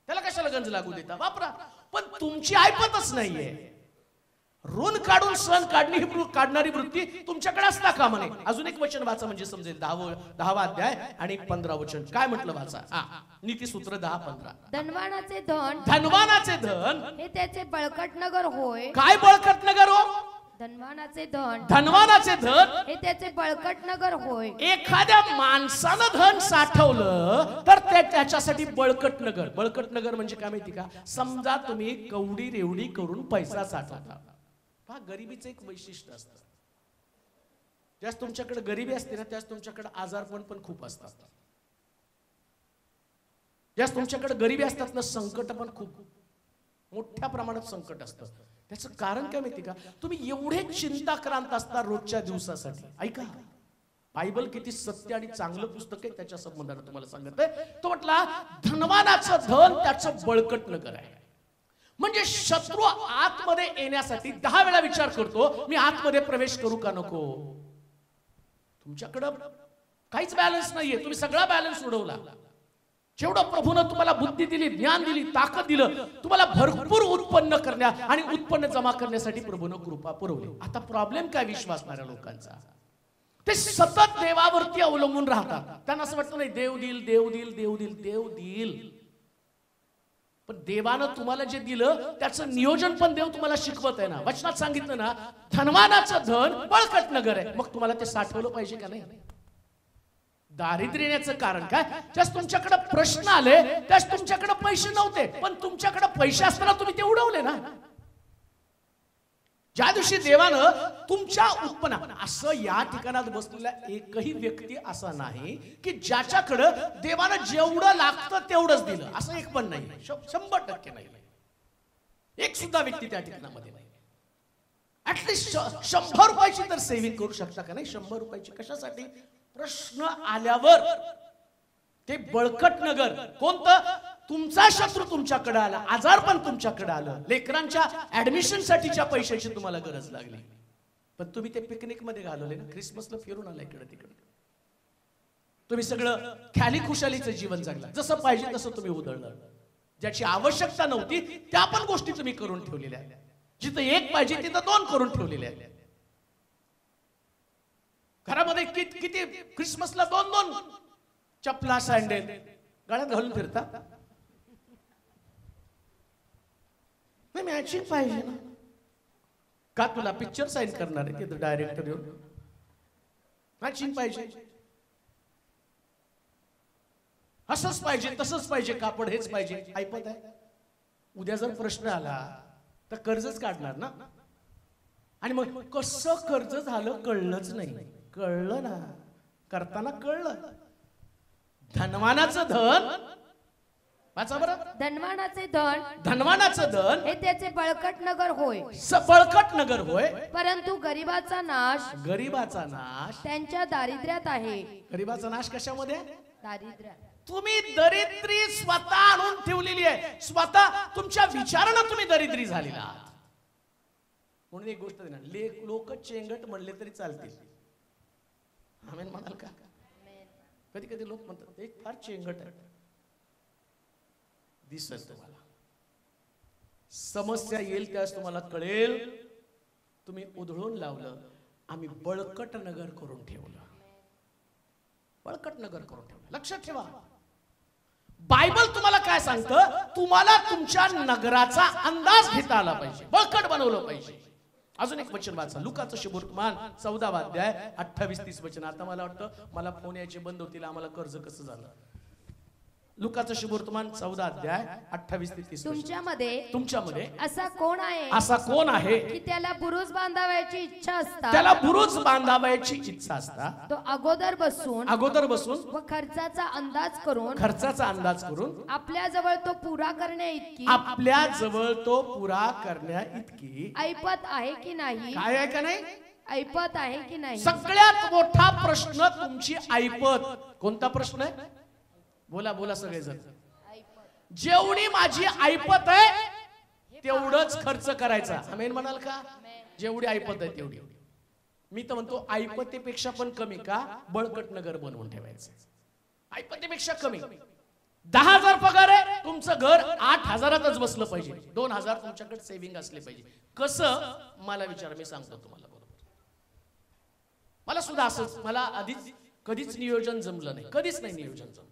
त्याला कशाला गंज लागू देता, वापरा. पण तुमची ऐपतच नाहीये. ऋण काढून सण काढणारी वृत्ती तुमच्याकडे असता कामा नये. अजून एक वचन वाचा म्हणजे समजेल, 10वा अध्याय आणि 15 वचन. काय म्हटलं वाचा, नीतिसूत्र 10-15. धनवानाचे धन, धनवानाचे धन हे त्याचे बळकट नगर होय. काय बळकट नगर हो? धनवानाचे धन, धनवानाचे धन हे त्याचे बळकट नगर होय. एखाद्या माणसानं धन साठवलं तर त्याच्यासाठी बळकट नगर. बळकट नगर म्हणजे काय माहिती का, समजा तुम्ही कवडी रेवडी करून पैसा साठवता, पहा गरिबीचं एक वैशिष्ट्य असतं, ज्यास तुमच्याकडे गरिबी असते ना, त्यास तुमच्याकडे आजारपण पण खूप असतात. ज्यास तुमच्याकडे गरिबी असतात ना, संकट पण खूप मोठ्या प्रमाणात संकट असतं. त्याचं कारण काय माहिती का, तुम्ही एवढे चिंताक्रांत असता रोजच्या दिवसासाठी. ऐका, बायबल किती सत्य आणि चांगलं पुस्तक आहे, त्याच्या संबंधाने तुम्हाला सांगत आहे. तो म्हटला धनवानाचं धन त्याचं बळकट नगर आहे. म्हणजे शत्रू आतमध्ये येण्यासाठी 10 वेळा विचार करतो, मी आतमध्ये प्रवेश करू का नको. तुमच्याकडं काहीच बॅलन्स नाहीये, तुम्ही सगळा बॅलन्स उडवला. जेवढं प्रभूनं तुम्हाला बुद्धी दिली, ज्ञान दिली, ताकद दिलं, तुम्हाला भरपूर उत्पन्न करण्या आणि उत्पन्न जमा करण्यासाठी प्रभूनं कृपा पुरवली. आता प्रॉब्लेम काय विश्वासणाऱ्या लोकांचा, ते सतत देवावरती अवलंबून राहतात. त्यांना असं वाटतं नाही देव देईल, देव देईल, देव देईल, देव देईल. पण देवानं तुम्हाला जे दिलं त्याचं नियोजन पण देव तुम्हाला शिकवत आहे ना. वचनात सांगितलं ना, धनवानाचं धन बळकट नगर आहे. मग तुम्हाला ते साठवलं पाहिजे का नाही. दारिद्र्य येण्याचं कारण काय, त्यास तुमच्याकडे प्रश्न आले, त्यास तुमच्याकडे पैसे नव्हते, पण तुमच्याकडे पैसे असताना तुम्ही ते उडवले ना. ज्या दिवशी देवानं तुमच्या उत्पन्न, असं या ठिकाणात बसलेला एकही व्यक्ती असा नाही की ज्याच्याकडे देवानं जेवढं लागतं तेवढंच दिलं, असं एक पण नाही. 100% नाही, एक सुद्धा व्यक्ती त्या ठिकाणामध्ये नाही. ऍटलीस्ट 100 रुपयाची तर सेव्हिंग करू शकता का नाही. 100 रुपयाची कशासाठी, प्रश्न आल्यावर. ते बळकट नगर कोणतं, तुमचा शत्रू तुमच्याकडे आला, आजार पण तुमच्याकडे आलं, लेकरांच्या ऍडमिशन साठीच्या पैशाची तुम्हाला गरज लागली, पण तुम्ही ते पिकनिक मध्ये घालवले ना, ख्रिसमसला फिरून आला इकडे तिकडे. तुम्ही सगळं ख्याली खुशालीचं जीवन जगला, जसं पाहिजे तसं तुम्ही उधळलं. ज्याची आवश्यकता नव्हती त्या पण गोष्टी तुम्ही करून ठेवलेल्या, जिथं एक पाहिजे तिथं 2 करून ठेवलेल्या. घरामध्ये किती ख्रिसमसला 2 चपला सँडल गळ्यात घालून फिरता. मॅचिंग पाहिजे ना. का तुला पिक्चर साईन करणार आहे तिथं डायरेक्टर येऊन, मॅचिंग पाहिजे, असंच पाहिजे, तसंच पाहिजे, कापड हेच पाहिजे. ऐपत आहे. उद्या जर प्रश्न आला तर कर्जच काढणार ना. आणि मग कसं कर्ज झालं कळलंच नाही. कळलं ना, करताना कळलं. धनवानाचं धन वाचा बरं. धनवानाचे धन धनवानाचं धन हे त्याचे बळकट नगर होय, बळकट नगर होय, परंतु गरीबाचा नाश गरीबाचा नाश त्यांच्या दारिद्र्यात आहे. गरीबाचा नाश कशामध्ये? दारिद्र्यात. तुम्ही दरिद्री स्वतः आणून ठेवलेली आहे. स्वतः तुमच्या विचारानं तुम्ही दरिद्री झालेला आहात. म्हणून एक गोष्ट देणार, लोक चेंगट म्हणले तरी चालतील. आमेन म्हणाल का? कधी कधी लोक म्हणतात ते फार चेंगट आहे. दिसेल तुम्हाला, समस्या येईल त्यास तुम्हाला कळेल. तुम्ही उधळून लावलं, आम्ही बळकट नगर करून ठेवलं. बळकट नगर करून ठेवलं. लक्षात ठेवा, बायबल तुम्हाला काय सांगतं? तुम्हाला तुमच्या नगराचा अंदाज घेता आला पाहिजे, बळकट बनवलं पाहिजे. अजून एक वचन वाचा, लुकाचं शुभवर्तमान 14 अध्याय 28-30 वचन. आता मला वाटतं मला फोन यायचे बंद होतील, आम्हाला कर्ज कसं झालं. लुकाचं शुभवर्तमान 14 अध्याय 28-30. तुमच्यामध्ये असा कोण आहे की त्याला बुरुज बांधावयाची इच्छा असता, त्याला बुरुज बांधावयाची इच्छा असता तो अगोदर बसून व खर्चाचा अंदाज करून आपल्या जवळ तो पुरा करण्या इतकी ऐपत आहे की नाही. काय आहे का नाही? ऐपत आहे की नाही. सगळ्यात मोठा प्रश्न तुमची ऐपत. कोणता प्रश्न आहे? बोला बोला सगळेजण. जेवढी माझी ऐपत आहे तेवढंच खर्च करायचा. आमेन म्हणाल का? जेवढी ऐपत आहे तेवढी. मी तर म्हणतो ऐपतेपेक्षा पण कमी का बळकट नगर बनवून ठेवायचं. ऐपतेपेक्षा कमी. 10,000 पगार आहे, तुमचं घर 8,000तच बसलं पाहिजे. 2,000 तुमच्याकडे सेव्हिंग असले पाहिजे. कसं? मला विचार, मी सांगतो तुम्हाला. बरोबर, मला सुद्धा असंच, मला आधीच कधीच नियोजन जमलं नाही, कधीच नाही नियोजन जमलं.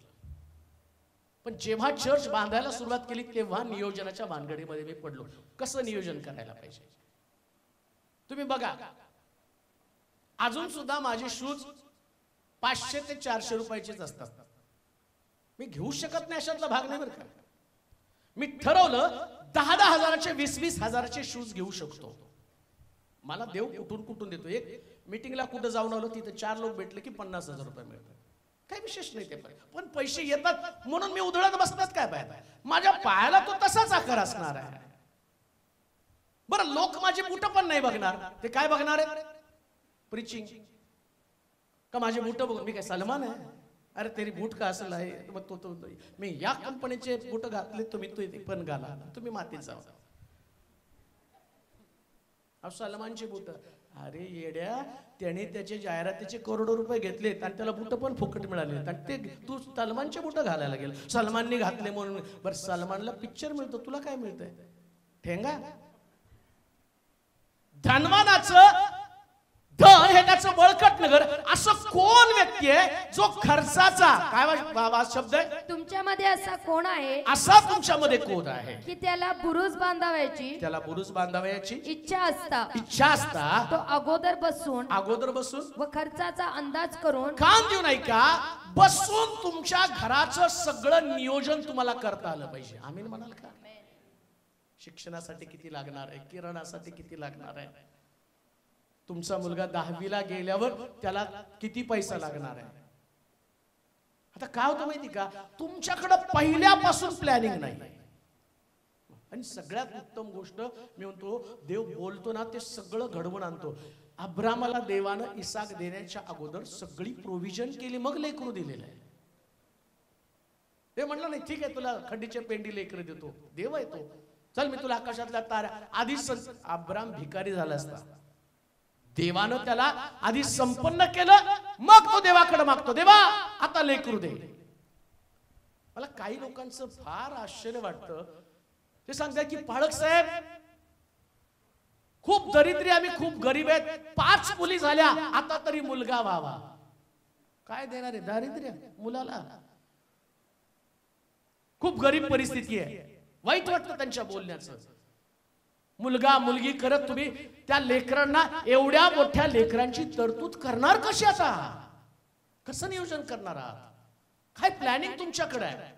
पण जेव्हा चर्च बांधायला सुरुवात केली तेव्हा नियोजनाच्या भानगडीमध्ये मी पडलो. कसं नियोजन करायला पाहिजे? तुम्ही बघा, अजून सुद्धा माझे शूज 500 ते 400 रुपयाचेच असतात. मी घेऊ शकत नाही अशातला भाग नाही बरं का. मी ठरवलं 10,000 हजाराचे 20,000 हजाराचे शूज घेऊ शकतो. मला देव कुठून देतो. एक मीटिंगला कुठं जाऊन आलो, तिथे 4 लोक भेटले की 50,000 रुपये मिळतात. काही विशेष नाही ते, पण पैसे येतात म्हणून मी उधळत बसतात काय पाहिजे. माझ्या पायाला तो तसाच आकार असणार आहे. बरं, लोक माझे बूट पण नाही बघणार, ते काय बघणार आहे? प्रीचिंग का माझे बूट बघून मी काय सलमान आहे? अरे तेरी बूट का असेल आहे, मग तो मी या कंपनीचे बूट घातले, तुम्ही तो पण घाला, तुम्ही मातीत जावा. सलमानचे बूट, अरे येड्या, त्याने त्याचे जाहिरातीचे करोडो रुपये घेतलेत आणि त्याला बूट पण फुकट मिळाले आणि ते तू सलमानचे बूट घालायला गेला. सलमानने घातले म्हणून. बरं, सलमानला पिक्चर मिळतो, तुला काय मिळतंय? ठेंगा. धनवानाचं धन हे त्याचं बळकट नगर. असं कोण व्यक्ती आहे जो खर्चाचा, काय शब्द आहे? तुमच्यामध्ये असा कोण आहे, असा तुमच्यामध्ये कोण आहे की त्याला बुरुज बांधावयाची इच्छा असता तो अगोदर बसून व खर्चाचा अंदाज करून. कान देऊ नाही का? बसून तुमच्या घराचं सगळं नियोजन तुम्हाला करता आलं पाहिजे. आमीन म्हणाल का? शिक्षणासाठी किती लागणार आहे, किराणासाठी किती लागणार आहे, तुमचा मुलगा 10वीला गेल्यावर त्याला किती पैसा लागणार आहे. आता काय होतं माहिती का? तुमच्याकडे पहिल्यापासून प्लॅनिंग नाही. आणि सगळ्यात उत्तम गोष्ट मी म्हणतो, देव बोलतो ना ते सगळं घडवून आणतो. अब्रामाला देवानं इसाक देण्याच्या अगोदर सगळी प्रोव्हिजन केली, मग लेकरू दिलेलं आहे. ते म्हणलं नाही ठीक आहे तुला खड्डीचे पेंडी लेकर देतो, देव आहे तो, चल मी तुला आकाशातल्या तारा. आधीच अब्राम भिकारी झाला असता. देवानं त्याला आधी संपन्न केलं, मग तो देवाकडे मागतो, देवा आता लेकरू दे. मला काही लोकांचं फार आश्चर्य वाटतं. ते सांगतात की पाळक साहेब खूप दरिद्री, आम्ही खूप गरीब आहेत, 5 मुली झाल्या, आता तरी मुलगा व्हावा. काय देणार आहे दारिद्र्य मुलाला? खूप गरीब परिस्थिती आहे. वाईट वाटतं त्यांच्या बोलण्याचं. मुलगा मुलगी करत तुम्ही त्या लेकरांना, एवढ्या मोठ्या लेकरांची तरतूद करणार कशी? आता कसं नियोजन करणार आहात? काय प्लॅनिंग तुमच्याकडे आहे?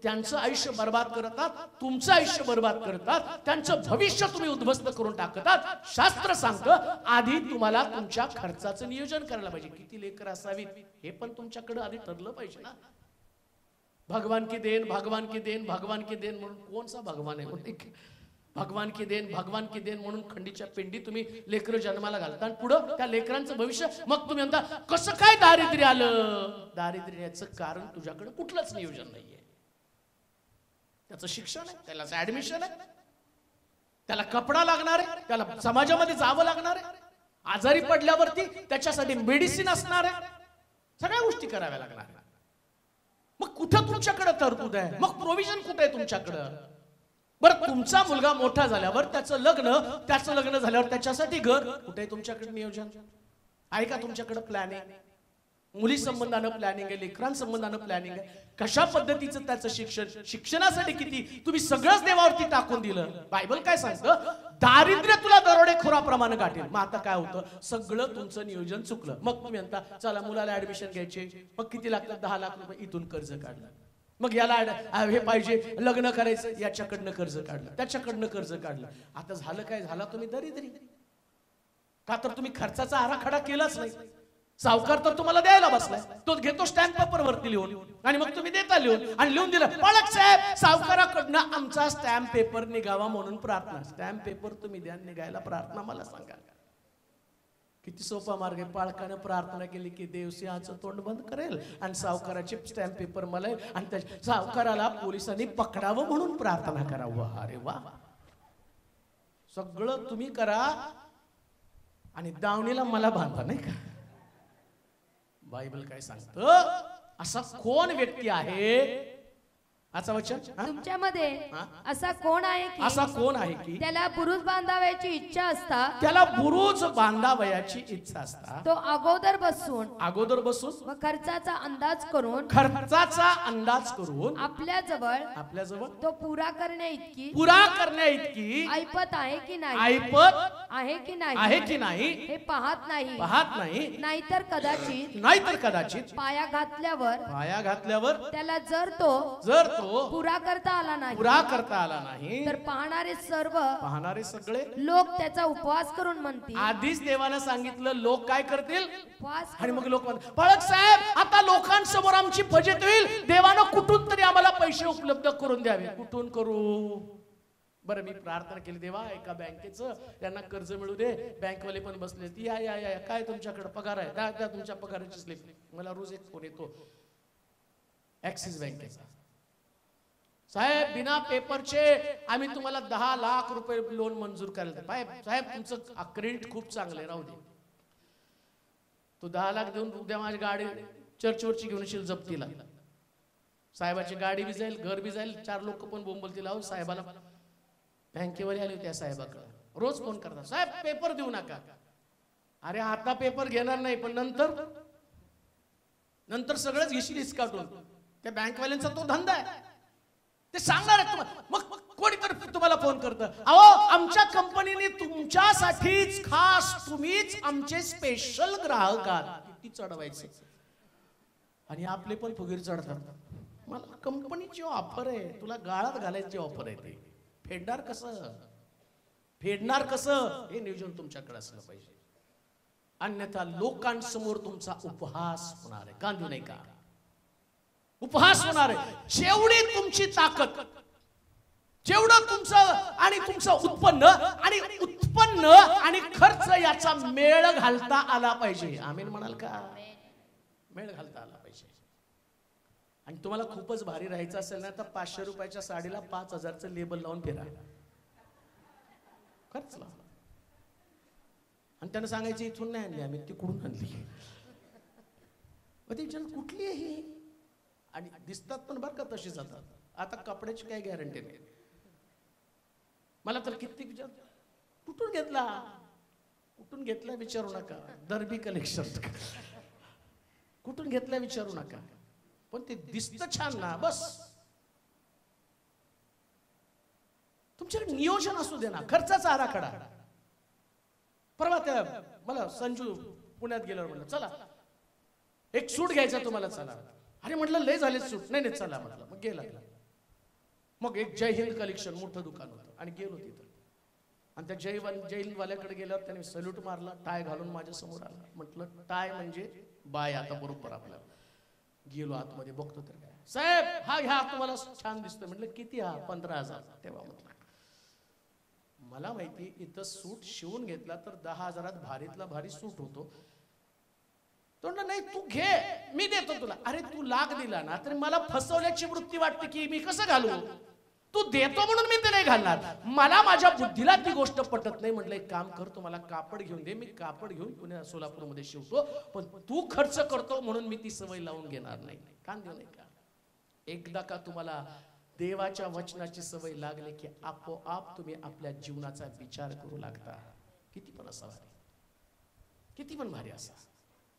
त्यांचं आयुष्य बर्बाद करतात, तुमचं आयुष्य बर्बाद करतात, त्यांचं भविष्य तुम्ही उद्ध्वस्त करून टाकतात. शास्त्र सांगतं आधी तुम्हाला तुमच्या खर्चाचं नियोजन करायला पाहिजे. किती लेकर असावीत हे पण तुमच्याकडे आधी ठरलं पाहिजे ना. भगवान की देन, भगवान की देन, भगवान की देन म्हणून कोणचा भगवान आहे? भगवान की देन, भगवान की देन म्हणून खंडीच्या पिंडी तुम्ही लेकरं जन्माला घालता आणि पुढं त्या लेकरांचं भविष्य. मग तुम्ही म्हणता कसं काय दारिद्र्य आलं? दारिद्र्य याचं कारण तुझ्याकडे कुठलंच नियोजन नाहीये. त्याचं शिक्षण आहे, त्याला ऍडमिशन आहे, त्याला कपडा लागणार आहे, त्याला समाजामध्ये जावं लागणार आहे, आजारी पडल्यावरती त्याच्यासाठी मेडिसिन असणार आहे, सगळ्या गोष्टी कराव्या लागणार. मग कुठं तुमच्याकडे तरतूद आहे? मग प्रोव्हिजन कुठे आहे तुमच्याकडं? बरं तुमचा मुलगा मोठा झाल्यावर त्याचं लग्न झाल्यावर त्याच्यासाठी घर कुठे आहे तुमच्याकडे? नियोजन आहे का तुमच्याकडे? प्लॅनिंग? मुली संबंधानं प्लॅनिंग आहे, लेकरां संबंधानं प्लॅनिंग आहे. कशा पद्धतीचं त्याचं शिक्षण, शिक्षणासाठी किती तुम्ही सगळंच देवावरती टाकून दिलं. बायबल काय सांगतं? दारिद्र्य तुला दरोडेखोराप्रमाणे गाठेल. मग आता काय होतं? सगळं तुमचं नियोजन चुकलं. मग तुम्ही म्हणता चला मुलाला ऍडमिशन घ्यायचे, मग किती लागतात? 10 लाख रुपये. इथून कर्ज काढलं. मग याला हे पाहिजे, लग्न करायचं, याच्याकडनं कर्ज काढलं, त्याच्याकडनं कर्ज काढलं. आता झालं काय? झाला तुम्ही दरिद्री. का तर तुम्ही खर्चाचा आराखडा केलाच नाही. सावकार तर तुम्हाला द्यायला बसलाय, तो घेतो स्टॅम्प पेपर वरती लिहून आणि मग तुम्ही देता लिहून आणि लिहून दिलं पालक साहेब सावकाराकडनं आमचा स्टॅम्प पेपर निघावा म्हणून प्रार्थना. स्टॅम्प पेपर तुम्ही द्या, निघायला प्रार्थना. मला सांगा किती सोपा मार्ग आहे. पालकानं प्रार्थना केली की देव सिंहाचं तोंड बंद करेल आणि सावकाराचे स्टॅम्प पेपर मला आणि त्या सावकाराला पोलिसांनी पकडावं म्हणून प्रार्थना करावं. अरे वा, सगळं तुम्ही करा आणि दावणीला मला बांधा, नाही का? बायबल काय सांगतं? असा कोण व्यक्ती आहे? असा वचन तुमच्यामध्ये असा कोण आहे की, असा कोण आहे की त्याला बुरुज बांधावयाची इच्छा असता, त्याला बुरुज बांधावयाची इच्छा असता, तो अगोदर बसून व खर्चाचा अंदाज करून आपल्या जवळ तो पुरा करण्या इतकी ऐपत आहे की नाही हे पाहत नाही. नाहीतर कदाचित पाया घातल्यावर त्याला जर तो पुरा करता आला नाही तर पाहणारे सगळे लोक त्याचा उपवास करून म्हणतील. आधीच देवानं सांगितलं लोक काय करतील? उपवास. आणि मग लोक म्हणतात पालक साहेब आता लोकांसमोर आमची फजिती होईल, देवानं कुठून तरी आम्हाला पैसे उपलब्ध करून द्यावे. कुठून करू? बरं मी प्रार्थना केली, देवा एका बँकेचं त्यांना कर्ज मिळू दे. बँकवाले पण बसले, या काय तुमच्याकडे पगार आहे? त्या तुमच्या पगाराची स्लिप. मला रोज एक फोन येतो ऍक्सिस बँकेचा, साहेब बिना पेपरचे आम्ही तुम्हाला 10 लाख रुपये लोन मंजूर करायला. साहेब तुमचं क्रेडिट खूप चांगलं राहू दे, तो 10 लाख देऊन उद्या माझी गाडी चर्चवरची घेऊन येशील जप्तीला. साहेबाची गाडी बी जाईल, घर बी जाईल. 4 लोक पण बोंबलतील. आहो साहेबाला बँकेवर आले होते, साहेबाकडे रोज फोन करतात, साहेब पेपर देऊ नका. अरे आता पेपर घेणार नाही, पण नंतर सगळंच घेशील इसकाटून. त्या बँकवाल्यांचा तो धंदा आहे, ते सांगणार आहे तुम्हाला. मग कोणीतरी तुम्हाला फोन करतं, अहो आमच्या कंपनीने तुमच्यासाठीच खास तुम्हीच आमचे स्पेशल ग्राहक आहात. किती चढवायचे आणि आपले पण फुगीर चढतात. मला कंपनीची ऑफर आहे, तुला गाळात घालायची ऑफर आहे. ते फेडणार कसं हे नियोजन तुमच्याकडे असलं पाहिजे. अन्यथा लोकांसमोर तुमचा उपहास होणार आहे. गांधी नाही का? उपहास होणार आहे. जेवढी तुमची ताकद, जेवढं तुमचं उत्पन्न आणि खर्च याचा मेळ घालता आला पाहिजे. आमीन म्हणाल का? मेळ घालता आला पाहिजे. आणि तुम्हाला खूपच भारी राहायचं असेल ना तर 500 रुपयाच्या साडीला 5000चं लेबल लावून फिरा, खर्च लावा. आणि त्यांना सांगायचं इथून नाही आणली आम्ही, तिकडून आणली. कुठली आहे? आणि दिसतात पण बरं का तशी जातात. आता कपड्याची काही गॅरंटी नाही. मला तर किती विचार, कुठून घेतला विचारू नका. दरबी कलेक्शन कुठून घेतला विचारू नका, पण ते दिसतं छान ना, बस. तुमच्याकडे नियोजन असू दे ना, खर्चाचा आराखडा. परवा त्या मला संजू पुण्यात गेल्यावर म्हणलं चला एक सूट घ्यायचा तुम्हाला, चला. अरे म्हटलं लय झाले सूट, नाही चला म्हटलं. मग गेला. मग एक जय हिंद कलेक्शन मोठं दुकान होतं आणि गेलो तिथं. आणि त्या जय हिंद वाल्याकडे गेल्यावर त्याने सल्यूट मारला, टाय घालून माझ्या समोर आला. म्हटलं टाय म्हणजे बाय आता बरोबर आपल्याला. गेलो आतमध्ये, बघतो तर काय, साहेब हा घ्या तुम्हाला छान दिसतोय. म्हटलं किती? हा 15,000. तेव्हा म्हटलं मला माहिती इथं सूट शिवून घेतला तर 10,000 भारीतला भारी सूट होतो. तो म्हणला नाही तू घे मी देतो तुला. अरे तू लाख दिला ना तरी मला फसवल्याची वृत्ती वाटते की मी कसं घालू. तू देतो म्हणून मी ते नाही घालणार. मला माझ्या बुद्धीला ती गोष्ट पटत नाही. म्हटलं एक काम कर, तू मला कापड घेऊन दे, मी कापड घेऊन पुणे सोलापूरमध्ये शिवतो, पण तू खर्च करतो म्हणून मी ती सवय लावून घेणार नाही. कान देऊ नये का? एकदा का तुम्हाला देवाच्या वचनाची सवय लागली की आपोआप तुम्ही आपल्या जीवनाचा विचार करू लागता. किती पण असा भारी, किती पण भारी असा.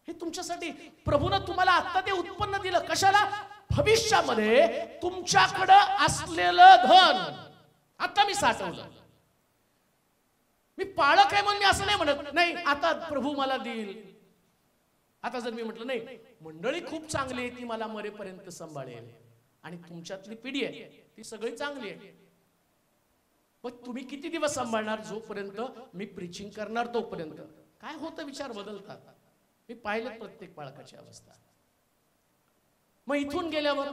हे तुमच्यासाठी प्रभूनं तुम्हाला आता ते उत्पन्न दिलं. कशाला? भविष्यामध्ये तुमच्याकडं असलेलं धन आता मी साठवलं. मी पाळक आहे म्हणून मी असं नाही म्हणत, नाही आता प्रभू मला देईल. आता जर मी म्हटलं नाही मंडळी खूप चांगली आहे, ती मला मरेपर्यंत सांभाळेल आणि तुमच्यातली पिढी आहे ती सगळी चांगली आहे, पण तुम्ही किती दिवस सांभाळणार? जोपर्यंत मी प्रीचिंग करणार तोपर्यंत. काय होतं? विचार बदलतात. मी पाहिलं प्रत्येक पाळकाची अवस्था. मग इथून गेल्यावर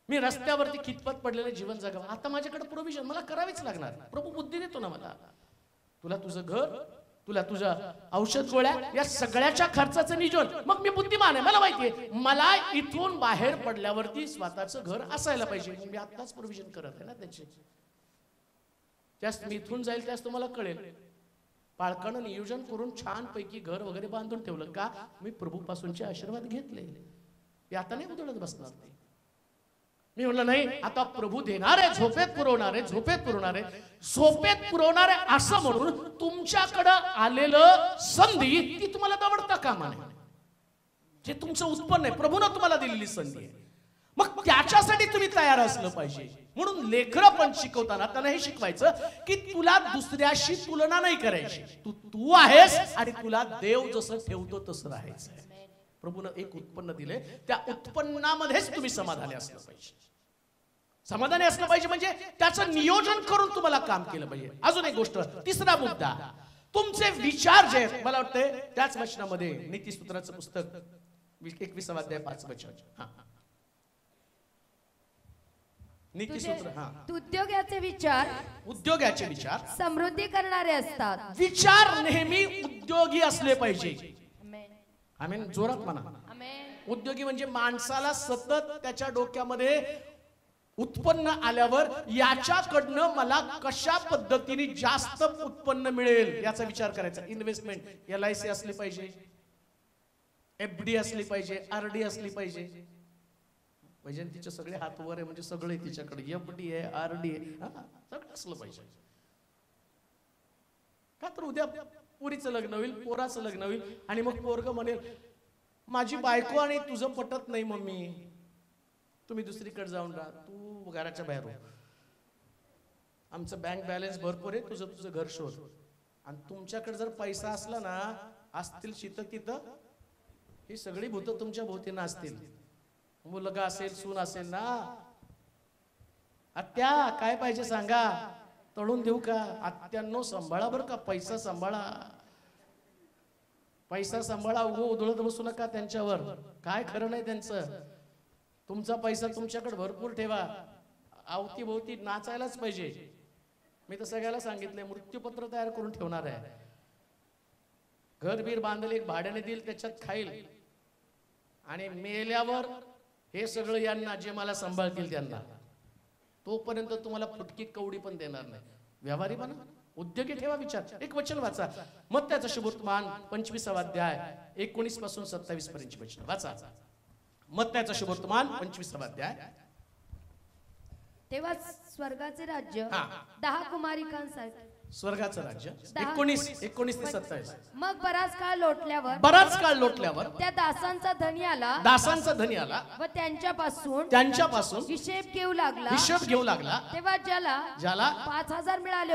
मी रस्त्यावरती खितपत पडलेलं जीवन जगावं. आता माझ्याकडे प्रोव्हिजन मला करावीच लागणार. प्रभू बुद्धी देतो ना मला. तुला तुझं घर, तुला तुझ्या औषध गोळ्या, या सगळ्याच्या खर्चाचं नियोजन. मग मी बुद्धिमान आहे, मला माहितीये मला इथून बाहेर पडल्यावरती स्वतःचं घर असायला पाहिजे. मी आत्ताच प्रोव्हिजन करत आहे ना त्याचे. त्यास मी इथून जाईल त्यास तुम्हाला कळेल. पाळकानं नियोजन करून छान पैकी घर वगैरे बांधून ठेवलं का? मी प्रभू पासूनचे आशीर्वाद घेतले. ते आता नाही उधळत बसणार. ते मी म्हणलं नाही आता प्रभू देणार आहे, झोपेत पुरवणार आहे, झोपेत पुरवणार आहे, झोपेत पुरवणार आहे असं म्हणून तुमच्याकडं आलेलं संधी ती तुम्हाला दवडता कामा नये. जे तुमचं उत्पन्न आहे प्रभूनं तुम्हाला दिलेली संधी आहे, मग त्याच्यासाठी तुम्ही तयार असलं पाहिजे. म्हणून लेकरं पण शिकवताना त्यांना हे शिकवायचं की तुला दुसऱ्याशी तुलना नाही करायची. तू आहेस आणि तुला देव जसं ठेवतो तसं राहायचं. प्रभूनं एक उत्पन्न दिले, त्या उत्पन्नामध्येच तुम्ही समाधानी असलं पाहिजे. समाधानी असलं पाहिजे म्हणजे त्याचं नियोजन करून तुम्हाला काम केलं पाहिजे. अजून एक गोष्ट, तिसरा मुद्दा, तुमचे विचार जे आहेत. मला वाटतं त्याच वचनामध्ये नीतिसूत्राचं पुस्तक 21 अध्याय 5 वचन. उद्योगाचे विचार समृद्धी करणारे असतात. विचार नेहमी उद्योगी असले पाहिजे. आमेन. जोरात म्हणा. उद्योगी म्हणजे माणसाला सतत त्याच्या डोक्यामध्ये उत्पन्न आल्यावर याच्याकडनं मला कशा पद्धतीने जास्त उत्पन्न मिळेल याचा विचार करायचा. इन्व्हेस्टमेंट LIC असली पाहिजे, FD असली पाहिजे, RD असली पाहिजे. वैजंतीचे सगळे हात वर आहे म्हणजे सगळे तिच्याकडे FD आहे, RD आहे, सगळं असलं पाहिजे. का तर उद्या पुरीचं लग्न होईल, पोराचं लग्न होईल आणि मग पोरग म्हणेल माझी बायको आणि तुझं पटत नाही मम्मी, तुम्ही दुसरीकडे जाऊन राहा, तू घराच्या बाहेर हो, आमचं बँक बॅलन्स भरपूर आहे, तुझं घर शोध. आणि तुमच्याकडे जर पैसा असला ना, असतील शितं तिथं ही सगळी भूतं तुमच्या भोवती असतील. मुलगा असेल, सून असेल ना, आत्या काय पाहिजे सांगा, तळून देऊ का? आत्यांनो सांभाळा बरं का, पैसा सांभाळा, पैसा सांभाळा. उधळत बसू नका त्यांच्यावर, काय खरं नाही त्यांचं. तुमचा पैसा तुमच्याकडे भरपूर ठेवा, अवतीभोवती नाचायलाच पाहिजे. मी तर सगळ्याला सांगितलंय मृत्यूपत्र तयार करून ठेवणार आहे. घर बीर बांधले, एक भाड्याने देईल, त्याच्यात खाईल आणि मेल्यावर हे सगळं यांना, जे मला सांभाळतील त्यांना, तोपर्यंत तुम्हाला फुटकी कवडी पण देणार नाही. व्यवहारी बना, उद्योगी ठेवा विचार. एक वचन वाचा, मत्त्याचं शुभवर्तमान 25 अध्याय 19 पासून 27 पर्यंत वचन वाचा. मत्त्याचं शुभवर्तमान 25 अध्याय. तेव्हा स्वर्गाचे राज्य 10 कुमारिकांसाठी, स्वर्गाचं राज्य 19 ते 27. मग बराच काळ लोटल्यावर त्या दासांचा धनी आला व त्यांच्यापासून हिशेब घेऊ लागला. तेव्हा ज्याला 5,000 मिळाले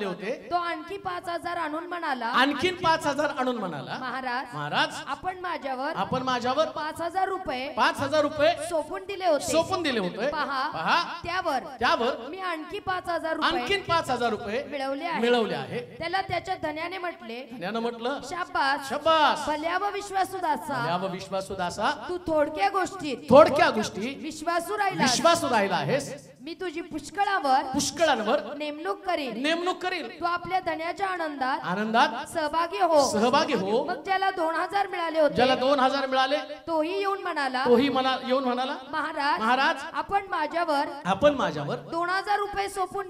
होते तो आणखी 5,000 आणून म्हणाला, महाराज आपण माझ्यावर 5,000 रुपये सोपून दिले होते. पहा त्यावर मी आणखी 5,000 रुपये रुपये मिळवले आहे त्याला त्याच्या धन्याने म्हटले शाबास शाबास भल्या व विश्वासू दासा तू थोडक्या गोष्टी विश्वासू राहिला आहेस मी तुझी पुष्कळांवर नेमणूक करीन तू आपल्या धन्याच्या आनंदात सहभागी हो मग ज्याला 2000 मिळाले तोही येऊन म्हणाला महाराज आपण माझ्यावर 2000 रुपये सोपून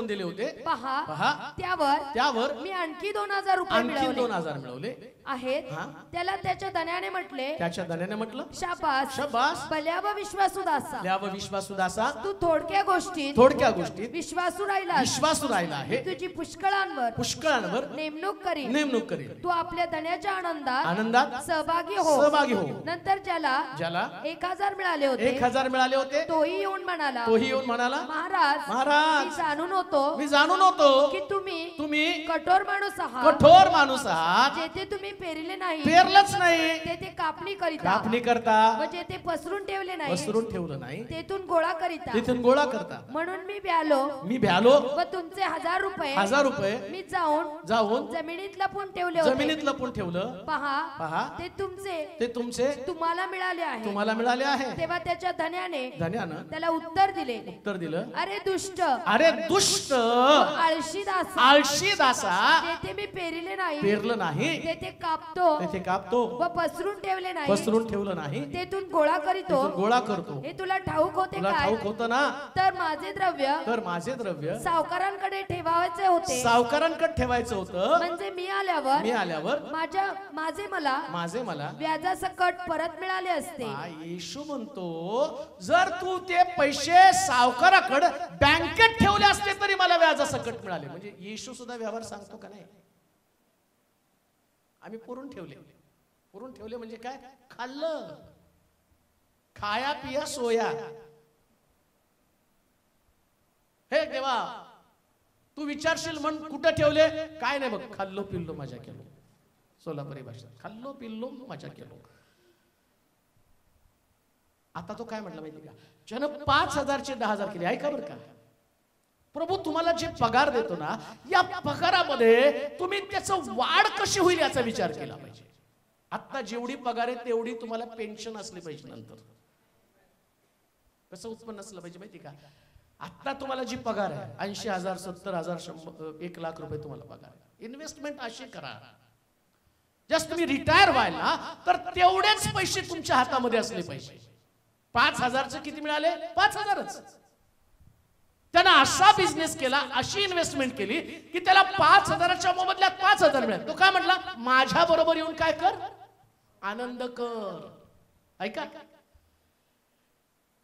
दिले होते पहा त्यावर मी आणखी 2000 रुपये मिळवले आहेत त्याला त्याच्या धन्याने म्हटले शाबास भल्या व विश्वासू दासा तू थोडक्या गोष्टीत विश्वासू राहिला आहे तुझी पुष्कळांवर नेमणूक करीन तू आपल्या धन्याच्या आनंदात सहभागी हो नंतर ज्याला 1000 मिळाले होते तोही येऊन म्हणाला महाराज मी जाणून होतो की तुम्ही कठोर माणूस आहात जेथे तुम्ही पेरलंच नाही तेथे कापणी करता व जेथे पसरून ठेवलं नाही तेथून गोळा करता म्हणून मी भ्यालो व तुमचे 1000 रुपये मी जाऊन जमिनीत लपून ठेवलं पहा ते तुमचे तुम्हाला मिळाले आहे तेव्हा त्याच्या धन्याने त्याला उत्तर दिलं अरे दुष्ट आळशी दासा जेथे मी पेरलं नाही तेथे कापतो व पसरून ठेवलं नाही तेथून गोळा करतो हे तुला ठाऊक होते काय तर माझे द्रव्य सावकारांकडे ठेवायचे होते म्हणजे मी आल्यावर माझे मला व्याजासकट परत मिळाले असते येशू म्हणतो जर तू ते पैसे सावकाराकडे बँकेत ठेवले असते तरी मला व्याजासकट मिळाले. म्हणजे येशू सुद्धा व्यवहार सांगतो का नाही? आम्ही पुरून ठेवले म्हणजे काय? खाल्लं, खाया पिया सोया. हे देवा तू विचारशील म्हण कुठं ठेवले? काय नाही बघ, खाल्लो पिल्लो मजा केलो. सोलापुरी भाषा, खाल्लो पिल्लो मजा केलो. आता तो काय म्हटला माहिती का? ज्यानं 5000चे 10000 केले. ऐका बरं का, प्रभू तुम्हाला जे पगार देतो ना, या पगारामध्ये तुम्ही त्याचं वाढ कशी होईल याचा विचार केला पाहिजे. आता जेवढी पगार आहे तेवढी तुम्हाला पेन्शन असली पाहिजे. नंतर कसं उत्पन्न असलं पाहिजे माहिती का? आता तुम्हाला जी पगार आहे 80,000 70,000 1 लाख रुपये तुम्हाला पगार आहे. इन्व्हेस्टमेंट अशी करा जस्ट तुम्ही रिटायर व्हायला तर तेवढेच पैसे तुमच्या हातामध्ये असले पाहिजे. 5000चे किती मिळाले? 5000च. त्यानं असा बिझनेस केला, अशी इन्व्हेस्टमेंट केली की त्याला 5000च्या मोबदल्यात 5000 मिळाले. तो काय म्हटला? माझ्या बरोबर येऊन काय कर? आनंद कर. ऐका,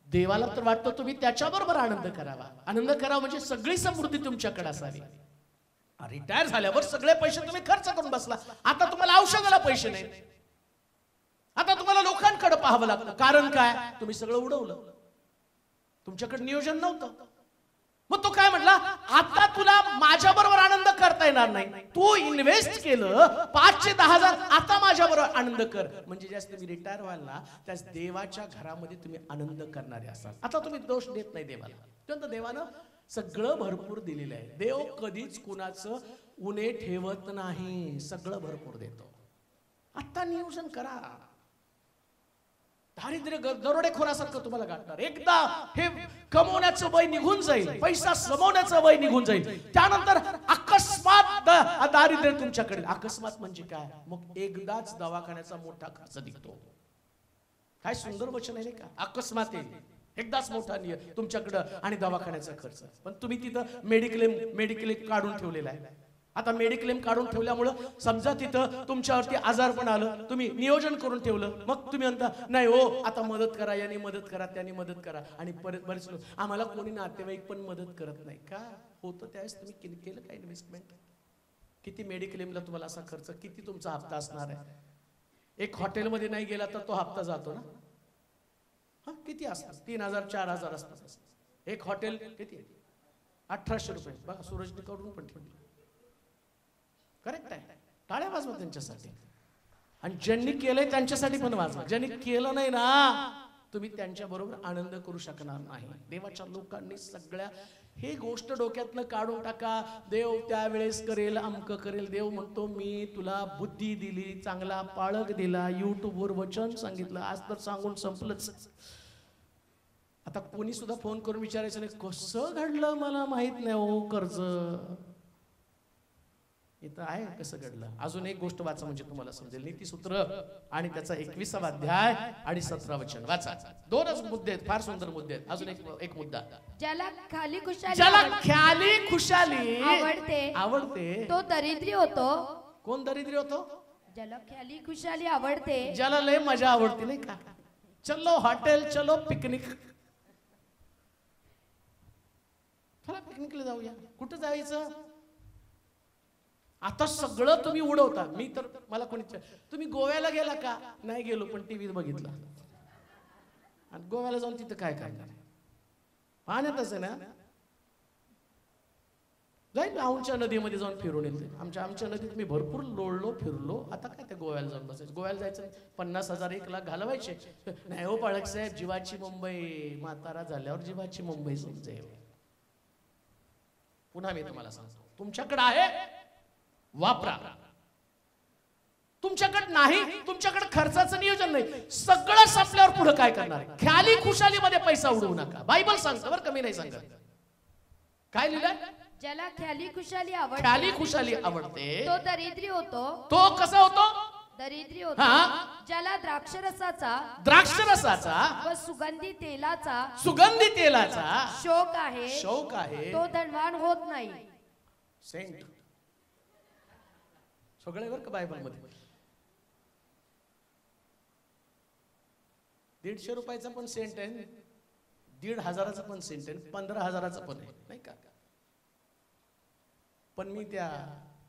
देवाला तर वाटतं तुम्ही त्याच्याबरोबर आनंद करावा. आनंद करावा म्हणजे सगळी समृद्धी तुमच्याकडे असावी. रिटायर झाल्यावर सगळे पैसे तुम्ही खर्च करून बसला. आता तुम्हाला औषधाला पैसे नाही. आता तुम्हाला लोकांकडे पाहावं लागतं. कारण काय? तुम्ही सगळं उडवलं. तुमच्याकडे नियोजन नव्हतं. मग तो काय म्हटला? आता तुला माझ्या बरोबर आनंद करता येणार नाही. तू इन्व्हेस्ट केलं 5चे 10000, आता माझ्या बरोबर आनंद कर. म्हणजे जास्त तुम्ही रिटायर व्हाल ना, त्याच देवाच्या घरामध्ये तुम्ही आनंद करणारे असाल. आता तुम्ही दोष देत नाही देवाला. त्यानंतर देवानं सगळं भरपूर दिलेलं आहे. देव कधीच कुणाचं उणे ठेवत नाही, सगळं भरपूर देतो. आता नियोजन करा. दारिद्र्य दरोडेखोरासारखं तुम्हाला गाठणार. एकदा हे कमवण्याचं वय निघून जाईल, पैसा समवण्याचं वय निघून जाईल, त्यानंतर अकस्मात दारिद्र्य तुमच्याकडे. अकस्मात म्हणजे काय? मग एकदाच दवाखान्याचा मोठा खर्च निघतो. काय सुंदर वचन आहे का? अकस्मात एकदाच मोठा तुमच्याकडं आणि दवाखान्याचा खर्च. पण तुम्ही तिथं मेडिक्लेम काढून ठेवलेला आहे. आता मेडिक्लेम काढून ठेवल्यामुळं समजा तिथं तुमच्यावरती आजार पण आलं, तुम्ही नियोजन करून ठेवलं, मग तुम्ही म्हणता नाही हो आता मदत करा, याने मदत करा, त्याने मदत करा. आणि बरेच लोक आम्हाला कोणी नातेवाईक पण मदत करत नाही. का होतं त्यावेळेस तुम्ही केलं काय इन्व्हेस्टमेंट? किती मेडिक्लेमला तुम्हाला असा खर्च, किती तुमचा हप्ता असणार आहे? एक हॉटेलमध्ये नाही गेला तर तो हप्ता जातो ना. किती असतात? 3000 4000 असतात. एक हॉटेल किती? 1800 रुपये. बघा सूरजने कडून पण ठेवली. करेक्ट आहे. टाळ्या वाजवा त्यांच्यासाठी. आणि ज्यांनी केलंय त्यांच्यासाठी पण वाजवा. ज्यांनी केलं नाही ना, तुम्ही त्यांच्या बरोबर आनंद करू शकणार नाही. देवाच्या लोकांनी सगळ्या हे गोष्ट डोक्यातनं काढून टाका. देव त्यावेळेस करेल, अमक करेल. देव म्हणतो मी तुला बुद्धी दिली, चांगला पाळक दिला, युट्यूबवर वचन सांगितलं, आज तर सांगून संपलंच. आता कोणी सुद्धा फोन करून विचारायचं नाही कसं घडलं मला माहित नाही हो कर्ज. इथं आहे कसं घडलं. अजून एक गोष्ट वाचा म्हणजे तुम्हाला समजेल. नीतिसूत्र आणि त्याचा 21वा अध्याय आणि 17 वचन वाचा. दोनच मुद्दे आहेत, फार सुंदर मुद्दे आहेत. अजून एक मुद्दा. ज्याला खाली खुशाली आवडते तो दरिद्री होतो. कोण दरिद्री होतो? ज्याला खाली खुशाली आवडते, ज्याला लय मजा आवडते नाही का. चलो हॉटेल, चलो पिकनिक. चला पिकनिकला जाऊया. कुठं जायचं? आता सगळं तुम्ही उडवता. मी तर मला कोणी तुम्ही गोव्याला गेला का? नाही गेलो, पण टीव्हीत बघितला. आणि गोव्याला जाऊन तिथं काय करणार? पाण्यातच आहे ना. जाईल आमच्या नदीमध्ये जाऊन फिरून येते. आमच्या नदीत मी भरपूर लोळलो फिरलो. आता काय ते गोव्याला जाऊन बसायचं. गोव्याला जायचं 50,000 1 लाख घालवायचे. नाही हो पाळक साहेब, जीवाची मुंबई म्हातारा झाल्यावर जीवाची मुंबई समजेल. पुन्हा मी तुम्हाला सांगतो, तुमच्याकडे आहे वापरा. तुमच्याकडे नाही, तुमच्याकडे खर्चाचं नियोजन नाही, सगळं संपल्यावर पुढे काय करणार? ख्याली खुशाली मध्ये पैसा उडवू नका. बायबल सांगतं बरं, कमी नाही सांगत. काय लिहिलंय? ज्याला ख्याली खुशाली आवडते तो दरिद्री होतो. तो कसा होतो? दरिद्री होतो. ज्याला द्राक्षरसाचा व सुगंधी तेलाचा शौक आहे तो धनवान होत नाही. सेंट सगळे बर का बायबल मध्ये. 150 रुपयाचा पण सेंट आहे, 1,500चा पण सेंट आहे, 15,000चा पण आहे नाही का. पण मी त्या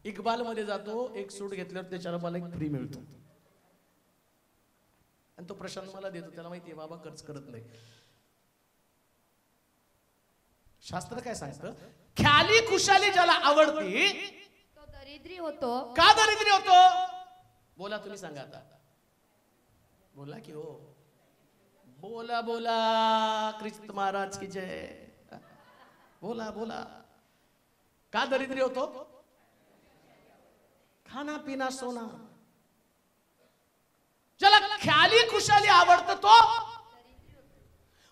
इकबाल मध्ये जातो, एक सूट घेतल्यावर त्याच्याला मला एक फ्री मिळतो. आणि तो प्रशांत मला देतो. त्याला माहितीये बाबा खर्च करत नाही. शास्त्र काय सांगतं? ख्याली खुशाली ज्याला आवडते तो दरिद्री होतो. का दरिद्री होतो? बोला, तुम्ही सांगा आता. बोला की हो, बोला बोला. ख्रिस्त महाराज की जय. बोला बोला. का दरिद्री होतो? खाना पिना सोना. ज्याला ख्याली खुशाली आवडतं तो.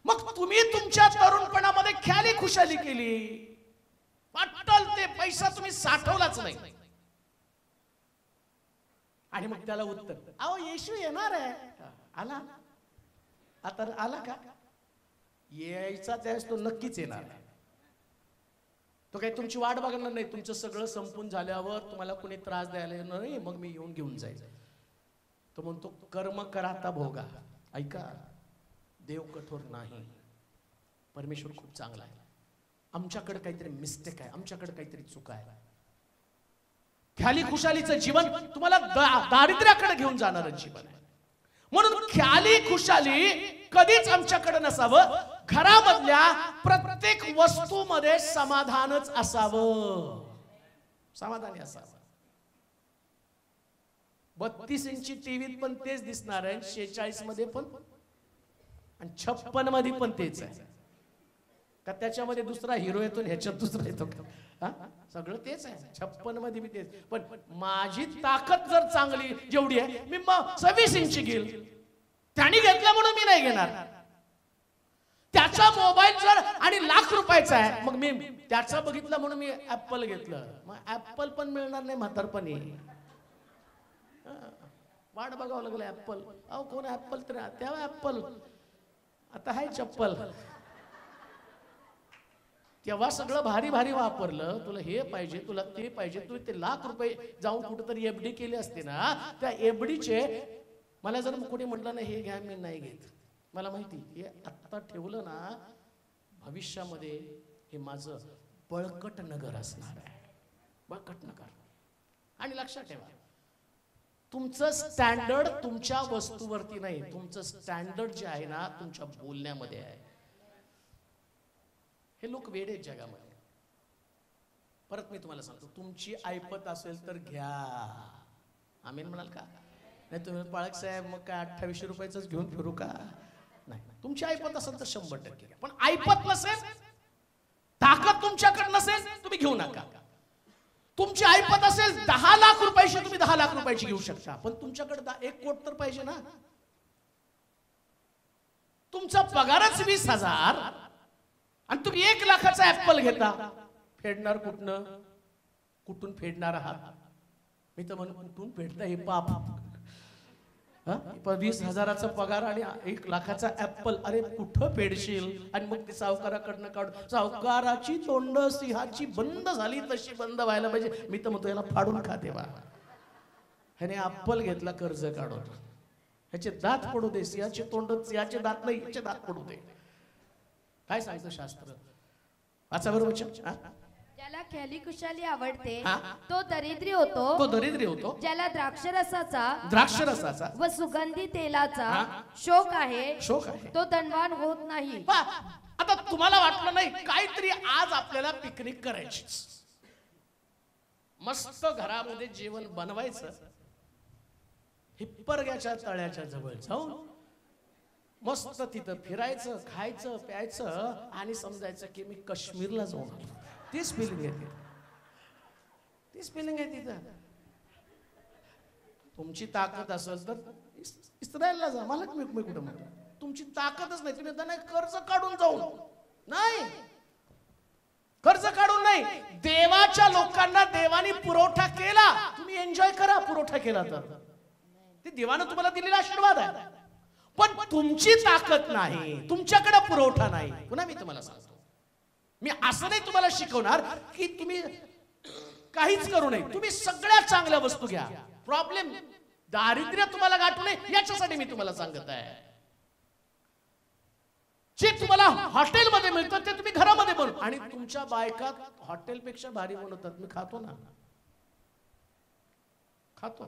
मग तुम्ही तुमच्या तरुणपणामध्ये ख्याली खुशाली केली, वाटल ते पैसा तुम्ही साठवलाच नाही. आणि मग त्याला उत्तर, अहो येशू येणार आहे. आला आता आला का? यायचा त्यावेळेस तो नक्कीच येणार आहे. तो काही तुमची वाट बघणार नाही. तुमचं सगळं संपून झाल्यावर तुम्हाला कोणी त्रास द्यायला नाही, मग मी येऊन घेऊन जायचं. तो म्हणतो कर्म कराता भोगा. ऐका, देव कठोर नाही, परमेश्वर खूप चांगला आहे. आमच्याकडे काहीतरी मिस्टेक आहे, आमच्याकडे काहीतरी चूक आहे. ख्याली खुशालीचं जीवन तुम्हाला दारिद्र्याकडे घेऊन जाणारं जीवन आहे. म्हणून ख्याली खुशाली कधीच आमच्याकडे नसावं. घरामधल्या प्रत्येक वस्तूमध्ये समाधानच असावं, समाधानी असावं. 32 इंची टीव्हीत पण तेच दिसणार आहे, 46 मध्ये पण, आणि 56 मध्ये पण तेच आहे का? त्याच्यामध्ये दुसरा हिरो येतो, ह्याच्यात दुसरा येतो का? सगळं तेच आहे. 56 मध्ये मी तेच. पण माझी ताकद जर चांगली जेवढी आहे, मी 26 इंची घेईल. त्याने घेतला म्हणून मी नाही घेणार. त्याचा मोबाईल जर आणि लाख रुपयाचा आहे, मग मी त्याचा बघितला म्हणून मी ऍपल घेतलं. मग ऍपल पण मिळणार नाही म्हातारपणी. वाट बघावं लागलं ऍपल. अहो कोण ऍपल? तर तेव्हा ऍपल, आता हाय चप्पल. तेव्हा सगळं भारी भारी वापरलं. तुला हे पाहिजे, तुला ते पाहिजे. तू ते लाख रुपये जाऊन कुठेतरी एफडी केली असते ना, त्या एफडीचे मला जर कोणी म्हटलं ना हे घ्या, मी नाही घेत. मला माहिती हे आत्ता ठेवलं ना, भविष्यामध्ये हे माझं बळकट नगर असणार आहे. बळकट नगर. आणि लक्षात ठेवा, तुमचं स्टँडर्ड तुमच्या वस्तूवरती नाही, तुमचं स्टँडर्ड जे आहे ना तुमच्या बोलण्यामध्ये आहे. हे लोक वेडे आहेत जगामध्ये. परत मी तुम्हाला सांगतो, तुमची ऐपत असेल तर घ्या. आमीन म्हणाल का? नाही तुम्ही पाळक साहेब मग काय 2800 रुपयाच घेऊन फिरू का? नाही, तुमची ऐपत असेल तर 100% घ्या. पण ऐपत नसेल, ताकद ताकद तुमच्याकडे नसेल तुम्ही घेऊ नका. तुमची ऐपत असेल 10 लाख रुपयाची, तुम्ही 10 लाख रुपयाची घेऊ शकता, पण तुमच्याकडे 1 कोटी तर पाहिजे ना. तुमचा पगारच 20,000 आणि तुम्ही 1 लाखाचा ऍपल घेता, फेडणार कुठून फेडणार आहात? मी तर म्हणून कुठून फेडता हे पाप. 20,000चा पगार आणि 1 लाखाचा ऍपल, अरे कुठं फेडशील? आणि मग ते सावकाराकडनं काढ. सावकाराची तोंड सिंहाची बंद झाली तशी बंद व्हायला पाहिजे. मी तर म्हणतो याला फाडून खाते बा. ह्याने ऍपल घेतला कर्ज काढून, ह्याचे दात पडू दे. सिंहाचे तोंड, सिंहाचे दात नाही, ह्याचे दात पडू दे. काय सांगतं शास्त्र? वाचा बरोबर. ज्याला ख्याली खुशाली आवडते तो दरिद्री होतो. ज्याला द्राक्षरसाचा व सुगंधी तेलाचा शौक आहे तो धनवान होत नाही. आता तुम्हाला वाटलं नाही काहीतरी आज आपल्याला पिकनिक करायची, मस्त घरामध्ये जेवण बनवायचं, हिप्परग्याच्या तळ्याच्या जवळ जाऊन मस्त तिथं फिरायचं, खायचं, प्यायचं आणि समजायचं की मी काश्मीरला जाऊन आलो. तीच फिलिंग आहे, तीच फिलिंग आहे तिथं. तुमची ताकद असेल तर इस्रायलला जा. मला मी कुठं म्हणतो तुमची ताकदच नाही, तुम्ही नाही कर्ज काढून जाऊन, नाही कर्ज काढून नाही, देवाच्या लोकांना देवानी पुरवठा केला, तुम्ही एन्जॉय करा. पुरवठा केला तर ते देवानं तुम्हाला दिलेला आशीर्वाद आहे. पण तुमची ताकद नाही, तुमच्याकडे पुरवठा नाही. पुन्हा मी तुम्हाला सांगतो, मी असं नाही तुम्हाला शिकवणार की तुम्ही काहीच करू नये. तुम्ही सगळ्या चांगल्या वस्तू घ्या. प्रॉब्लेम दारिद्र्य तुम्हाला गाठू नये याच्यासाठी मी तुम्हाला सांगत आहे. जे तुम्हाला हॉटेलमध्ये मिळतं ते तुम्ही घरामध्ये बनवा. आणि तुमच्या बायका हॉटेलपेक्षा भारी बनवतात. मी खातो ना, खातो.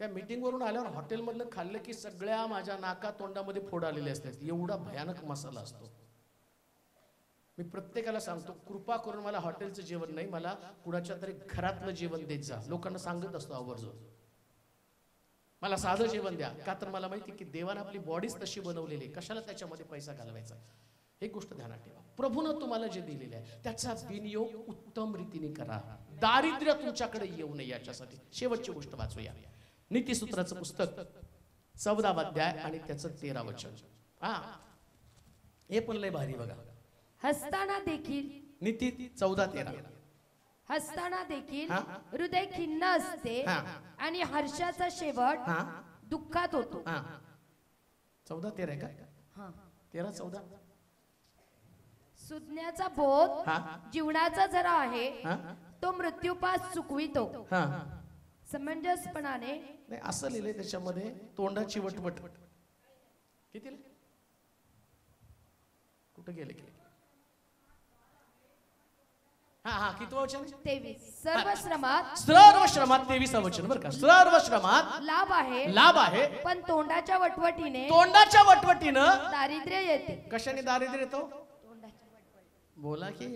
त्या मीटिंग वरून आल्यावर हॉटेलमधलं खाल्लं की सगळ्या माझ्या नाका तोंडामध्ये फोड आलेले असतात. एवढा भयानक मसाला असतो. मी प्रत्येकाला सांगतो कृपा करून मला हॉटेलचं जेवण नाही, मला कुणाच्या तरी घरातलं जेवण देत जा. लोकांना सांगत असतो आवर्जून मला साधं जेवण द्या, का तर मला माहिती की देवाने आपली बॉडीच तशी बनवलेली, कशाला त्याच्यामध्ये पैसा घालवायचा. एक गोष्ट ध्यानात ठेवा, प्रभूनं तुम्हाला जे दिलेले आहे त्याचा विनियोग उत्तम रीतीने करा. दारिद्र्य तुमच्याकडे येऊ नये याच्यासाठी. शेवटची गोष्ट वाचूया, नीतिसूत्राचं पुस्तक 14वा अध्याय आणि त्याचं 13 वचन. हे पण लय भारी बघा. हसताना देखील नीती 14:13. हसताना देखील हृदय खिन्न असते आणि हर्षाचा शेवट दुःखात होतो. 14:13 आहे का? 13:14. सुज्ञाचा बोध जीवनाचा जरा आहे, तो मृत्यूपास चुकवितो. समंजसपणाने नाही असं लिहिलंय त्याच्यामध्ये, तोंडाची वटवट. किती कुठे गेले की? किती वचन? 23. सर्व श्रमात 23 वचन बरं का. सर्व श्रमात लाभ आहे पण तोंडाच्या वटवटीने दारिद्र्य येते. कशाने दारिद्र्य येतो? बोला की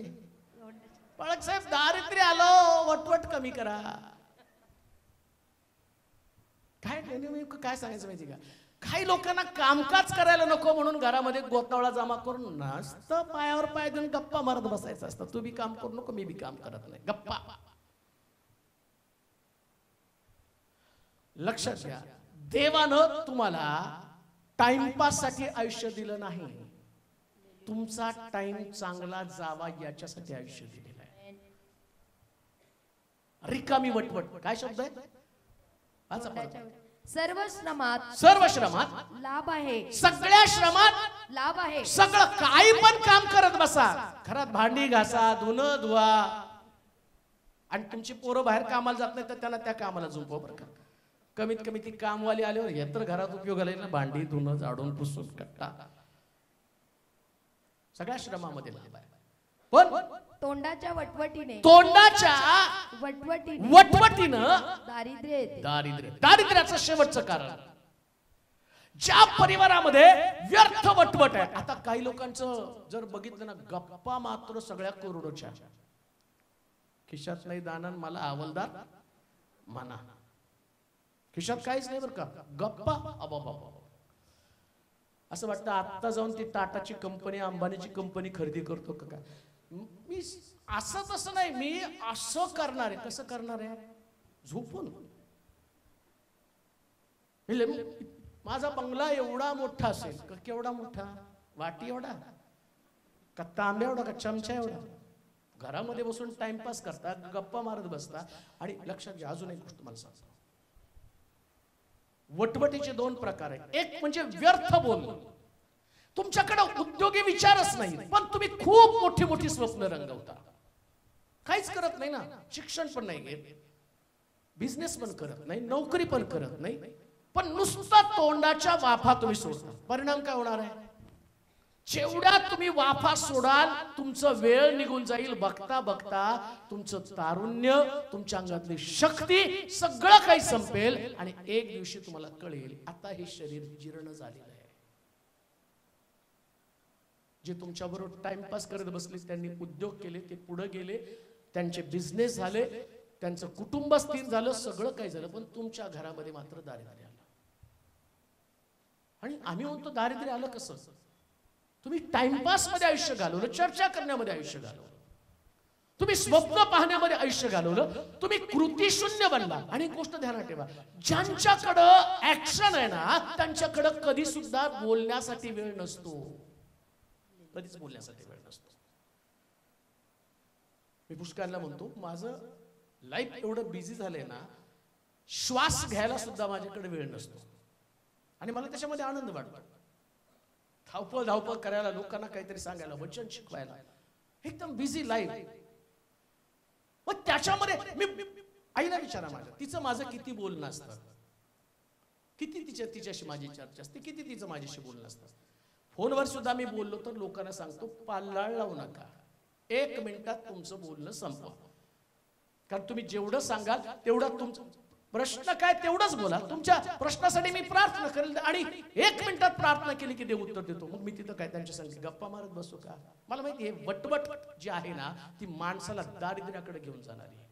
बाळक साहेब, दारिद्र्य आलो, वटवट कमी करा. काय काय सांगायचं माहिती का? काही लोकांना कामकाज करायला नको म्हणून घरामध्ये गोतावळा जमा करून नसतं पायावर पाय देऊन गप्पा मारत बसायचं असतं. तू बी काम करू नको, मी बी काम करत नाही, गप्पा. लक्षात घ्या, देवानं तुम्हाला टाइमपास साठी आयुष्य दिलं नाही, तुमचा टाइम चांगला जावा याच्यासाठी आयुष्य दिलेलं आहे. रिकामी वटवट काय शब्द आहे? सर्व श्रमात लाभ आहे. सगळ्या श्रमात लाभ आहे. सगळं काही पण काम करत बसा, घरात भांडी घासा, धुणं धुवा, आणि तुमची पोरं बाहेर कामाला जात नाही तर त्यांना त्या कामाला झोपवा बरं का. कमीत कमी ती कामवाली आल्यावर हे तर घरात उपयोगाला येईल ना, भांडी धुणं झाडून पुसून कट्टा. सगळ्या श्रमामध्ये लाभ आहे. पण तोंडाच्या वटवटीने दारिद्र्याचं शेवटचं कारण, ज्या परिवारामध्ये व्यर्थ वटवट आहे. आता काही लोकांचं जर बघितलं ना, गप्पा मात्र सगळ्या करोडोच्या, खिशात नाही दाना, मला हवालदार म्हणा, खिशात काहीच नाही बरं का, गप्पा. असं वाटतं आत्ता जाऊन ती टाटाची कंपनी अंबानीची कंपनी खरेदी करतो का काय. मी असं तसं नाही, मी असं करणार आहे. कसं करणार आहे? झोपून. माझा बंगला एवढा मोठा असेल का? केवढा मोठा? वाटी एवढा का? तांब्या एवढा का? चमचा एवढा? घरामध्ये बसून टाइमपास करता, गप्पा मारत बसता. आणि लक्षात घ्या, अजून एक गोष्ट मला सांगतो. वटवटीचे दोन प्रकार आहेत. एक म्हणजे व्यर्थ बोलणं. तुमच्याकडे उद्योगी विचारच नाही, पण तुम्ही खूप मोठी मोठी स्वप्न रंगवता. काहीच करत नाही ना, शिक्षण पण नाही घेत, बिझनेस पण करत नाही, नोकरी पण करत नाही, पण नुसता तोंडाच्या वाफा तुम्ही सोडता. परिणाम काय होणार आहे? जेवढ्या तुम्ही वाफा सोडाल तुमचं वेळ निघून जाईल. बघता बघता तुमचं तारुण्य, तुमच्या अंगातली शक्ती सगळं काही संपेल आणि एक दिवशी तुम्हाला कळेल आता हे शरीर जीर्ण झालेलं आहे. जे तुमच्याबरोबर टाइमपास करत बसले, त्यांनी उद्योग केले, ते पुढे गेले, त्यांचे बिझनेस झाले, त्यांचं कुटुंब स्थिर झालं, सगळं काही झालं, पण तुमच्या घरामध्ये मात्र दारिद्र्य आलं. आणि आम्ही म्हणतो दारिद्र्य आलं कसं? तुम्ही टाइमपास मध्ये आयुष्य घालवलं, चर्चा करण्यामध्ये आयुष्य घालवलं, तुम्ही स्वप्न पाहण्यामध्ये आयुष्य घालवलं, तुम्ही कृती शून्य बनला. आणि गोष्ट ध्यानात ठेवा, ज्यांच्याकडं ऍक्शन आहे ना, त्यांच्याकडं कधी सुद्धा बोलण्यासाठी वेळ नसतो. कधीच बोलण्यासाठी वेळ नसतो. मी पुष्कळला म्हणतो, माझं लाईफ एवढं बिझी झालंय ना, श्वास घ्यायला सुद्धा माझ्याकडे वेळ नसतो. आणि मला त्याच्यामध्ये आनंद वाटतो. धावपळ धावपळ करायला, लोकांना काहीतरी सांगायला, वचन शिकवायला, एकदम बिझी लाईफ. मग त्याच्यामध्ये मी आईला विचारा माझ्या, तिचं माझं किती बोलणं असतं, किती तिच्याशी माझी चर्चा असते, किती तिचं माझ्याशी बोलणं असतं. फोनवर सुद्धा मी बोललो तर लोकांना सांगतो, पाल्लाळ लावू नका, 1 मिनिटात तुमचं बोलणं संपवा. कारण तुम्ही जेवढं सांगाल तेवढं तुमचं प्रश्न काय तेवढंच बोला. तुमच्या प्रश्नासाठी मी प्रार्थना करेल आणि 1 मिनिटात प्रार्थना केली की देव उत्तर देतो. मग मी तिथं काय त्यांच्या संगती गप्पा मारत बसू का? मला माहिती आहे वटवट जी आहे ना, ती माणसाला दारिद्र्याकडे घेऊन जाणारी आहे.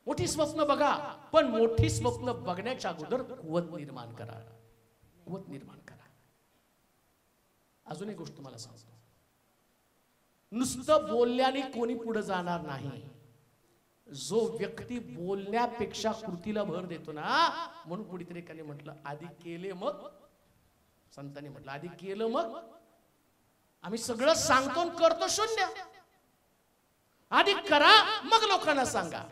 मोठी स्वप्न बघा, पण मोठी स्वप्न बघण्याच्या अगोदर कुवत निर्माण करा. कुवत निर्माण करा. अजून एक गोष्ट मला सांगतो, नुसतं बोलल्याने कोणी पुढे जाणार नाही. जो व्यक्ती बोलण्यापेक्षा कृतीला भर देतो ना, म्हणून कुणीतरी एकाने म्हटलं, आधी केले मग, संतांनी म्हटलं आधी केलं मग. आम्ही सगळं सांगतो करतो शून्य. आधी करा मग लोकांना सांगा.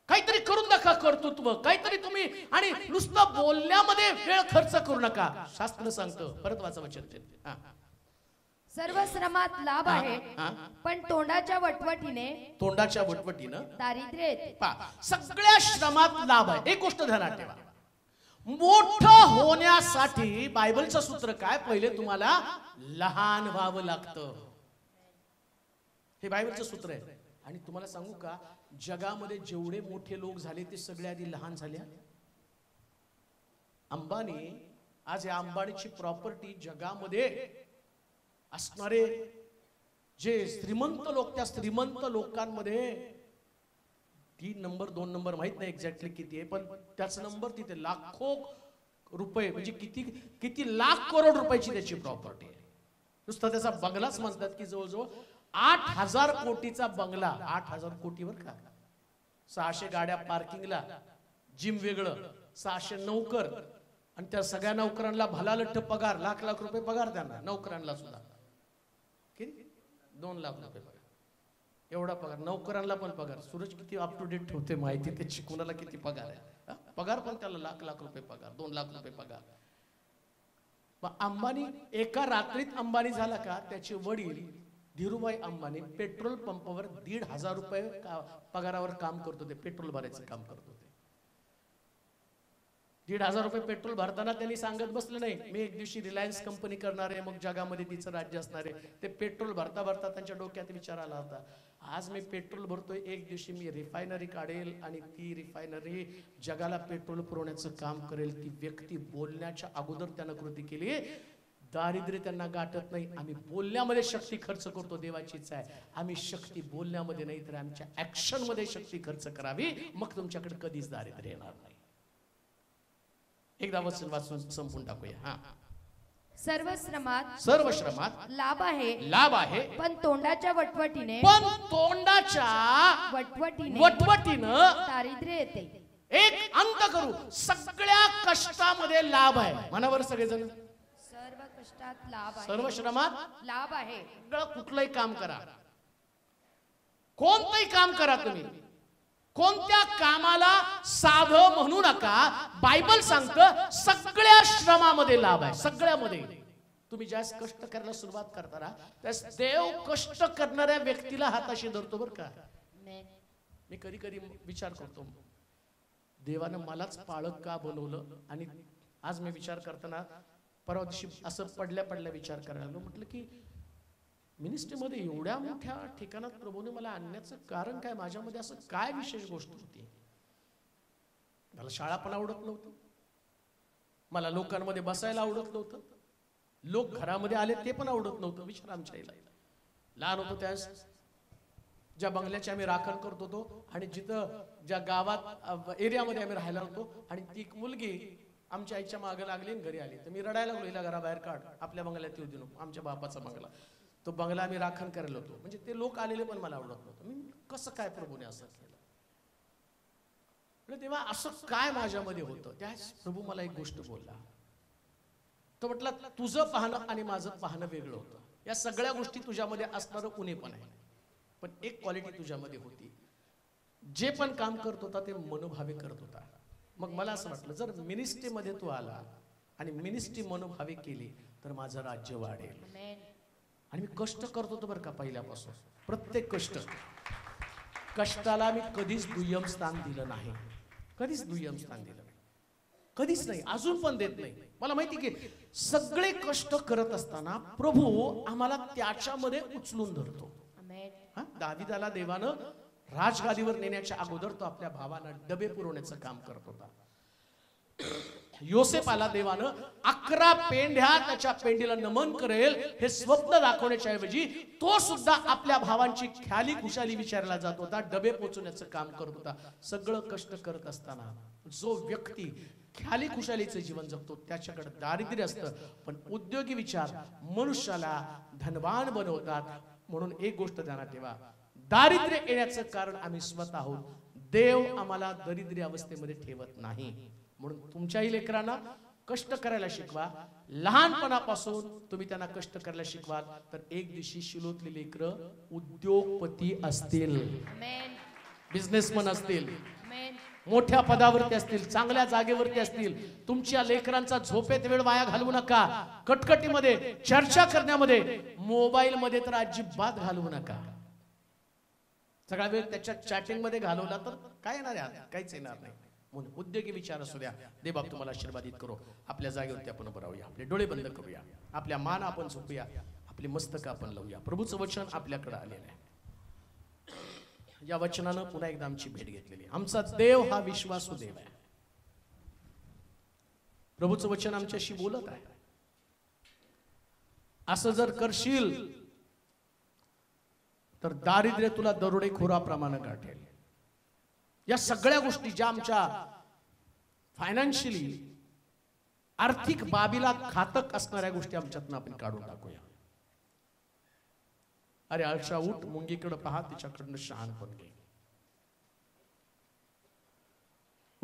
काहीतरी करून दाखवा, कर्तृत्व काहीतरी तुम्ही. आणि नुसतं बोलण्यामध्ये वेळ खर्च करू नका. शास्त्र सांगतं, परत वाचा वचन. सर्व श्रमात लाभ आहे, पण तोंडाच्या वटवटीनं दारिद्र्य येते. सगळ्या श्रमात लाभ आहे. एक गोष्ट ध्यानात ठेवा, मोठं होण्यासाठी बायबलचं सूत्र काय? पहिले तुम्हाला लहान व्हावं लागतं. हे बायबलचं सूत्र आहे. आणि तुम्हाला सांगू का, जगामध्ये जेवढे मोठे लोक झाले ते सगळे आधी लहान झाले. अंबानी, आज या अंबानीची प्रॉपर्टी जगामध्ये असणारे जे श्रीमंत लोक, त्या श्रीमंत लोकांमध्ये 3 नंबर 2 नंबर माहित नाही एक्झॅक्टली किती आहे, पण त्याच नंबर तिथे लाखो रुपये, म्हणजे किती लाख करोड रुपयाची त्याची प्रॉपर्टी आहे. नुसता त्याचा बंगलाच म्हणतात की जवळजवळ 8,000 कोटीचा बंगला. 8,000 कोटीवर का? 600 गाड्या पार्किंगला, जिम वेगळं, 600 नौकर, आणि त्या सगळ्या नौकरांना भलालठ्ठ पगार, लाख लाख रुपये पगार त्यांना, नौकरांना सुद्धा. किती? 2 लाख रुपये पगार. एवढा पगार नौकरांना पण पगार. सूरज किती अप टू डेट ठेवते माहिती, त्याची कोणाला किती पगार आहे. पगार पण त्याला लाख लाख रुपये पगार, 2 लाख रुपये पगार. मग अंबानी एका रात्रीत अंबानी झाला का? त्याचे वडील धीरूभाई अंबानी पेट्रोल पंपावर 1,500 रुपये पगारावर काम करत होते, पेट्रोल भरायचं काम करत होते. 1,500 रुपये पेट्रोल भरताना त्यांनी सांगत बसलं नाही, मी एक दिवशी रिलायन्स कंपनी करणार आहे, मग जगामध्ये तिचं राज्य असणार आहे. ते पेट्रोल भरता भरता त्यांच्या डोक्यात विचार आला होता, आज मी पेट्रोल भरतोय, एक दिवशी मी रिफायनरी काढेल आणि ती रिफायनरी जगाला पेट्रोल पुरवण्याचं काम करेल. ती व्यक्ती बोलण्याच्या अगोदर त्यानं कृती केली. दारिद्र्य त्यांना गाठत नाही. आम्ही बोलण्यामध्ये शक्ती खर्च करतो, देवाची इच्छा आहे आम्ही शक्ती बोलण्यामध्ये नाही तर आमच्या ऍक्शन मध्ये शक्ती खर्च करावी. मग तुमच्याकडे कधीच दारिद्र्य येणार नाही. एकदा वचन वाचून संपून टाकूया. सर्व श्रमात लाभ आहे, पण तोंडाच्या वटवटीने वटवटीनं दारिद्र्य येते. एक अंत करू, सगळ्या कष्टामध्ये लाभ आहे. मनावर सगळेजण, सर्व कष्टात लाभ आहे, सर्व श्रमात लाभ आहे. कुठलंही काम करा, कोणतंही काम करा तुम्ही, कोणत्या कामाला साधं म्हणू नका. बायबल सांगतं सगळ्या श्रमामध्ये लाभ आहे. सगळ्यामध्ये तुम्ही ज्यास कष्ट करायला सुरुवात करता ना, त्यास देव कष्ट करणाऱ्या व्यक्तीला हाताशी धरतो बरं का. मी कधी कधी विचार करतो, देवानं मलाच पाळक का बनवलं. आणि आज मी विचार करताना परवा दिवशी असं पडल्या विचार करायला लागलो. म्हटलं की मिनिस्ट्रीमध्ये एवढ्या मोठ्या ठिकाणात प्रभूने मला आणण्याचं कारण काय, माझ्यामध्ये असं काय विशेष गोष्ट होती. मला शाळा पण आवडत नव्हतं, मला लोकांमध्ये बसायला आवडत नव्हतं, लोक घरामध्ये आले ते पण आवडत नव्हतं. विचार आमच्या आईला, लहान होतो त्यास ज्या बंगल्याची आम्ही राखण करत होतो आणि जिथं ज्या गावात एरियामध्ये आम्ही राहायला होतो, आणि ती मुलगी आमच्या आईच्या मागे लागली आणि घरी आली, तर मी रडायला लागलो, हिला घराबाहेर काढ, आपल्या बंगल्यात येऊ देऊ नको. आमच्या बापाचा बंगला, तो बंगला आम्ही राखण करायला होतो. म्हणजे ते लोक आलेले पण मला आवडत नव्हतं. मी कसं काय प्रभूने असं केलं, तेव्हा असं काय माझ्यामध्ये होतं. त्याच प्रभू मला एक गोष्ट बोलला. तो म्हटला तुझं पाहणं आणि माझं पाहणं वेगळं होतं. या सगळ्या गोष्टी तुझ्यामध्ये असणारं उणे पण आहे, पण एक क्वालिटी तुझ्यामध्ये होती, जे पण काम करत होता ते मनोभावे करत होता. मग मला असं वाटलं, जर मिनिस्ट्रीमध्ये तू आला आणि मिनिस्ट्री मनोभावे केली तर माझं राज्य वाढेल. आणि मी कष्ट करत होतो बरं का पहिल्यापासून. प्रत्येक कष्टाला मी कधीच दुय्यम स्थान दिलं नाही, कधीच दुय्यम स्थान दिलं नाही, कधीच नाही, अजून पण देत नाही. मला माहिती की सगळे कष्ट करत असताना प्रभू आम्हाला त्याच्यामध्ये उचलून धरतो. दाविदाला देवानं राजगादीवर नेण्याच्या अगोदर तो आपल्या भावांना डबे पुरवण्याचं काम करत होता. योसेफाला देवानं 11 पेंढ्या त्याच्या पेंडीला नमन करेल हे स्वप्न दाखवण्याच्या ऐवजी तो सुद्धा आपल्या भावांची ख्याली खुशाली विचारला जात होता, डबे पोचवण्याचं काम करत होता. सगळं कष्ट करत असताना जो व्यक्ती ख्याली खुशालीचं जीवन जगतो त्याच्याकडे दारिद्र्य असतं, पण उद्योगी विचार मनुष्याला धनवान बनवतात. म्हणून एक गोष्ट ध्यानात ठेवा, दारिद्र्य येण्याचं कारण आम्ही स्वतः आहोत. देव आम्हाला दरिद्र्य अवस्थेमध्ये ठेवत नाही. म्हणून तुमच्याही लेकरांना कष्ट करायला शिकवा. लहानपणापासून तुम्ही त्यांना कष्ट करायला शिकवाल तर एक दिवशी शिलोतली लेकरं उद्योगपती असतील, बिझनेसमन असतील, मोठ्या पदावरती असतील, चांगल्या जागेवरती असतील. तुमच्या लेकरांचा झोपेत वेळ वाया घालवू नका. कटकटीमध्ये, चर्चा करण्यामध्ये, मोबाईल मध्ये तर अजिबात घालवू नका. सगळा वेळ त्याच्या चॅटिंग मध्ये घालवला तर काय येणार आहे, काहीच येणार नाही. म्हणून उद्योगी विचार असू द्या. देवबाप तुम्हाला आशीर्वादित करो. आपल्या जागेवरती आपण उभं राहूया, आपले डोळे बंद करूया, आपल्या मान आपण झोपूया, आपली मस्तक आपण लावूया. प्रभूचं वचन आपल्याकडे आलेलं आहे. या वचनानं पुन्हा एकदा आमची भेट घेतलेली. आमचा देव हा विश्वासू देव आहे. प्रभूचं वचन आमच्याशी बोलत आहे. असं जर करशील तर दारिद्र्य तुला दरोडेखोराप्रमाणे गाठेल. या सगळ्या गोष्टी ज्या आमच्या फायनान्शियली आर्थिक बाबीला घातक असणाऱ्या गोष्टी आमच्यातून आपण काढून टाकूया. अरे आळशा उठ, मुंगीकडे पहा, तिच्याकडनं शहाणपण घे.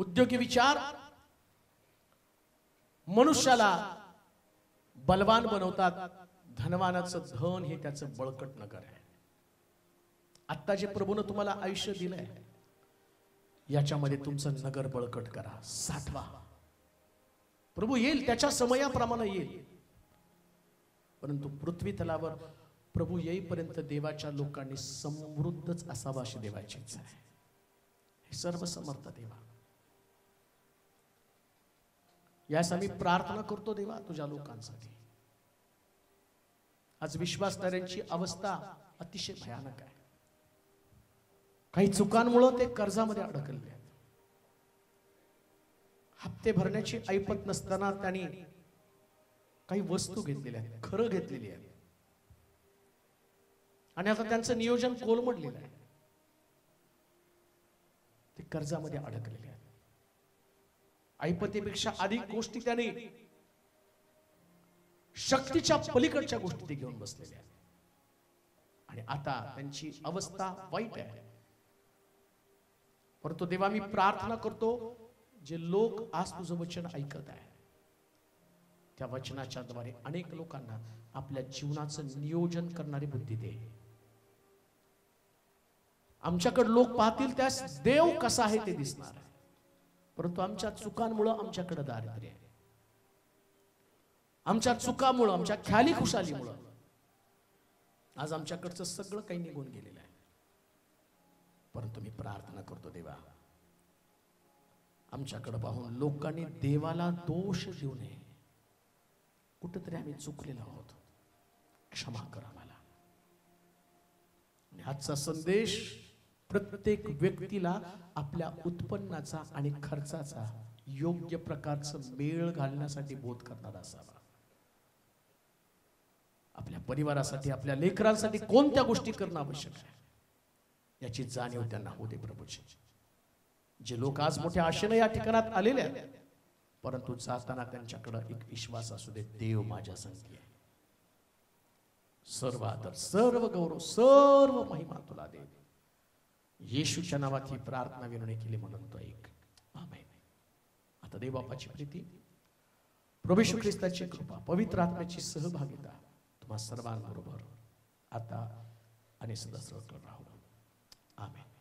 उद्योगी विचार मनुष्याला बलवान बनवतात. धनवानाचं धन हे त्याचं बळकट नगर आहे. आता जे प्रभूनं तुम्हाला आयुष्य दिलंय याच्यामध्ये तुमचं नगर बळकट करा, साठवा. प्रभू येईल, त्याच्या समयाप्रमाणे येईल. परंतु पृथ्वी तलावर प्रभू येईपर्यंत देवाच्या लोकांनी समृद्धच असावा अशी देवाची इच्छा आहे. हे सर्वसमर्थ देवा, यास आम्ही प्रार्थना करतो देवा तुझ्या लोकांसाठी. आज विश्वासधाऱ्यांची अवस्था अतिशय भयानक आहे. काही चुकांमुळे ते कर्जामध्ये अडकले आहेत. हप्ते भरण्याची ऐपत नसताना त्यांनी काही वस्तू घेतलेल्या आहेत, खरं घेतलेली आहे, आणि आता त्यांचं नियोजन कोलमडलेलं आहे. ते कर्जामध्ये अडकलेले आहेत. ऐपतीपेक्षा अधिक गोष्टी त्यांनी शक्तीच्या पलीकडच्या गोष्टी ते घेऊन बसलेले आहेत आणि आता त्यांची अवस्था वाईट आहे. परंतु देवा मी प्रार्थना करतो, जे लोक आज तुझं वचन ऐकत आहे त्या वचनाच्या द्वारे अनेक लोकांना आपल्या जीवनाचं नियोजन करणारी बुद्धी दे. आमच्याकडे लोक पाहतील त्यास देव कसा आहे ते दिसणार आहे, परंतु आमच्या चुकांमुळे आमच्याकडे दारिद्र्य आहे. आमच्या चुकामुळे, आमच्या ख्याली खुशालीमुळे आज आमच्याकडचं सगळं काही निघून गेलेलं आहे. परंतु मी प्रार्थना करतो देवा, आमच्याकडे पाहून लोकांनी देवाला दोष देऊ नये. कुठेतरी आम्ही चुकलेलो आहोत, क्षमा कर आम्हाला. आणि आजचा संदेश प्रत्येक व्यक्तीला आपल्या उत्पन्नाचा आणि खर्चाचा योग्य प्रकारचं मेळ घालण्यासाठी बोध करणारा असावा. आपल्या परिवारासाठी, आपल्या लेकरांसाठी कोणत्या गोष्टी करणं आवश्यक आहे याची जाणीव त्यांना होऊ दे प्रभूजी. जे लोक आज मोठ्या आशेने या ठिकाणात आलेले आहेत, परंतु जाताना त्यांच्याकडे एक विश्वास असू दे, देव माझ्या संगी आहे. सर्व आदर, सर्व गौरव, सर्व महिमा तुला दे. येशूच्या नावात ही प्रार्थना विनवणी केली म्हणून तो ऐक. आमेन. आता देव बापाची प्रीती, प्रभू येशू ख्रिस्ताची कृपा, पवित्र आत्म्याची सहभागिता तुम्हा सर्वांबरोबर आता आणि सदा राहू. आमेन.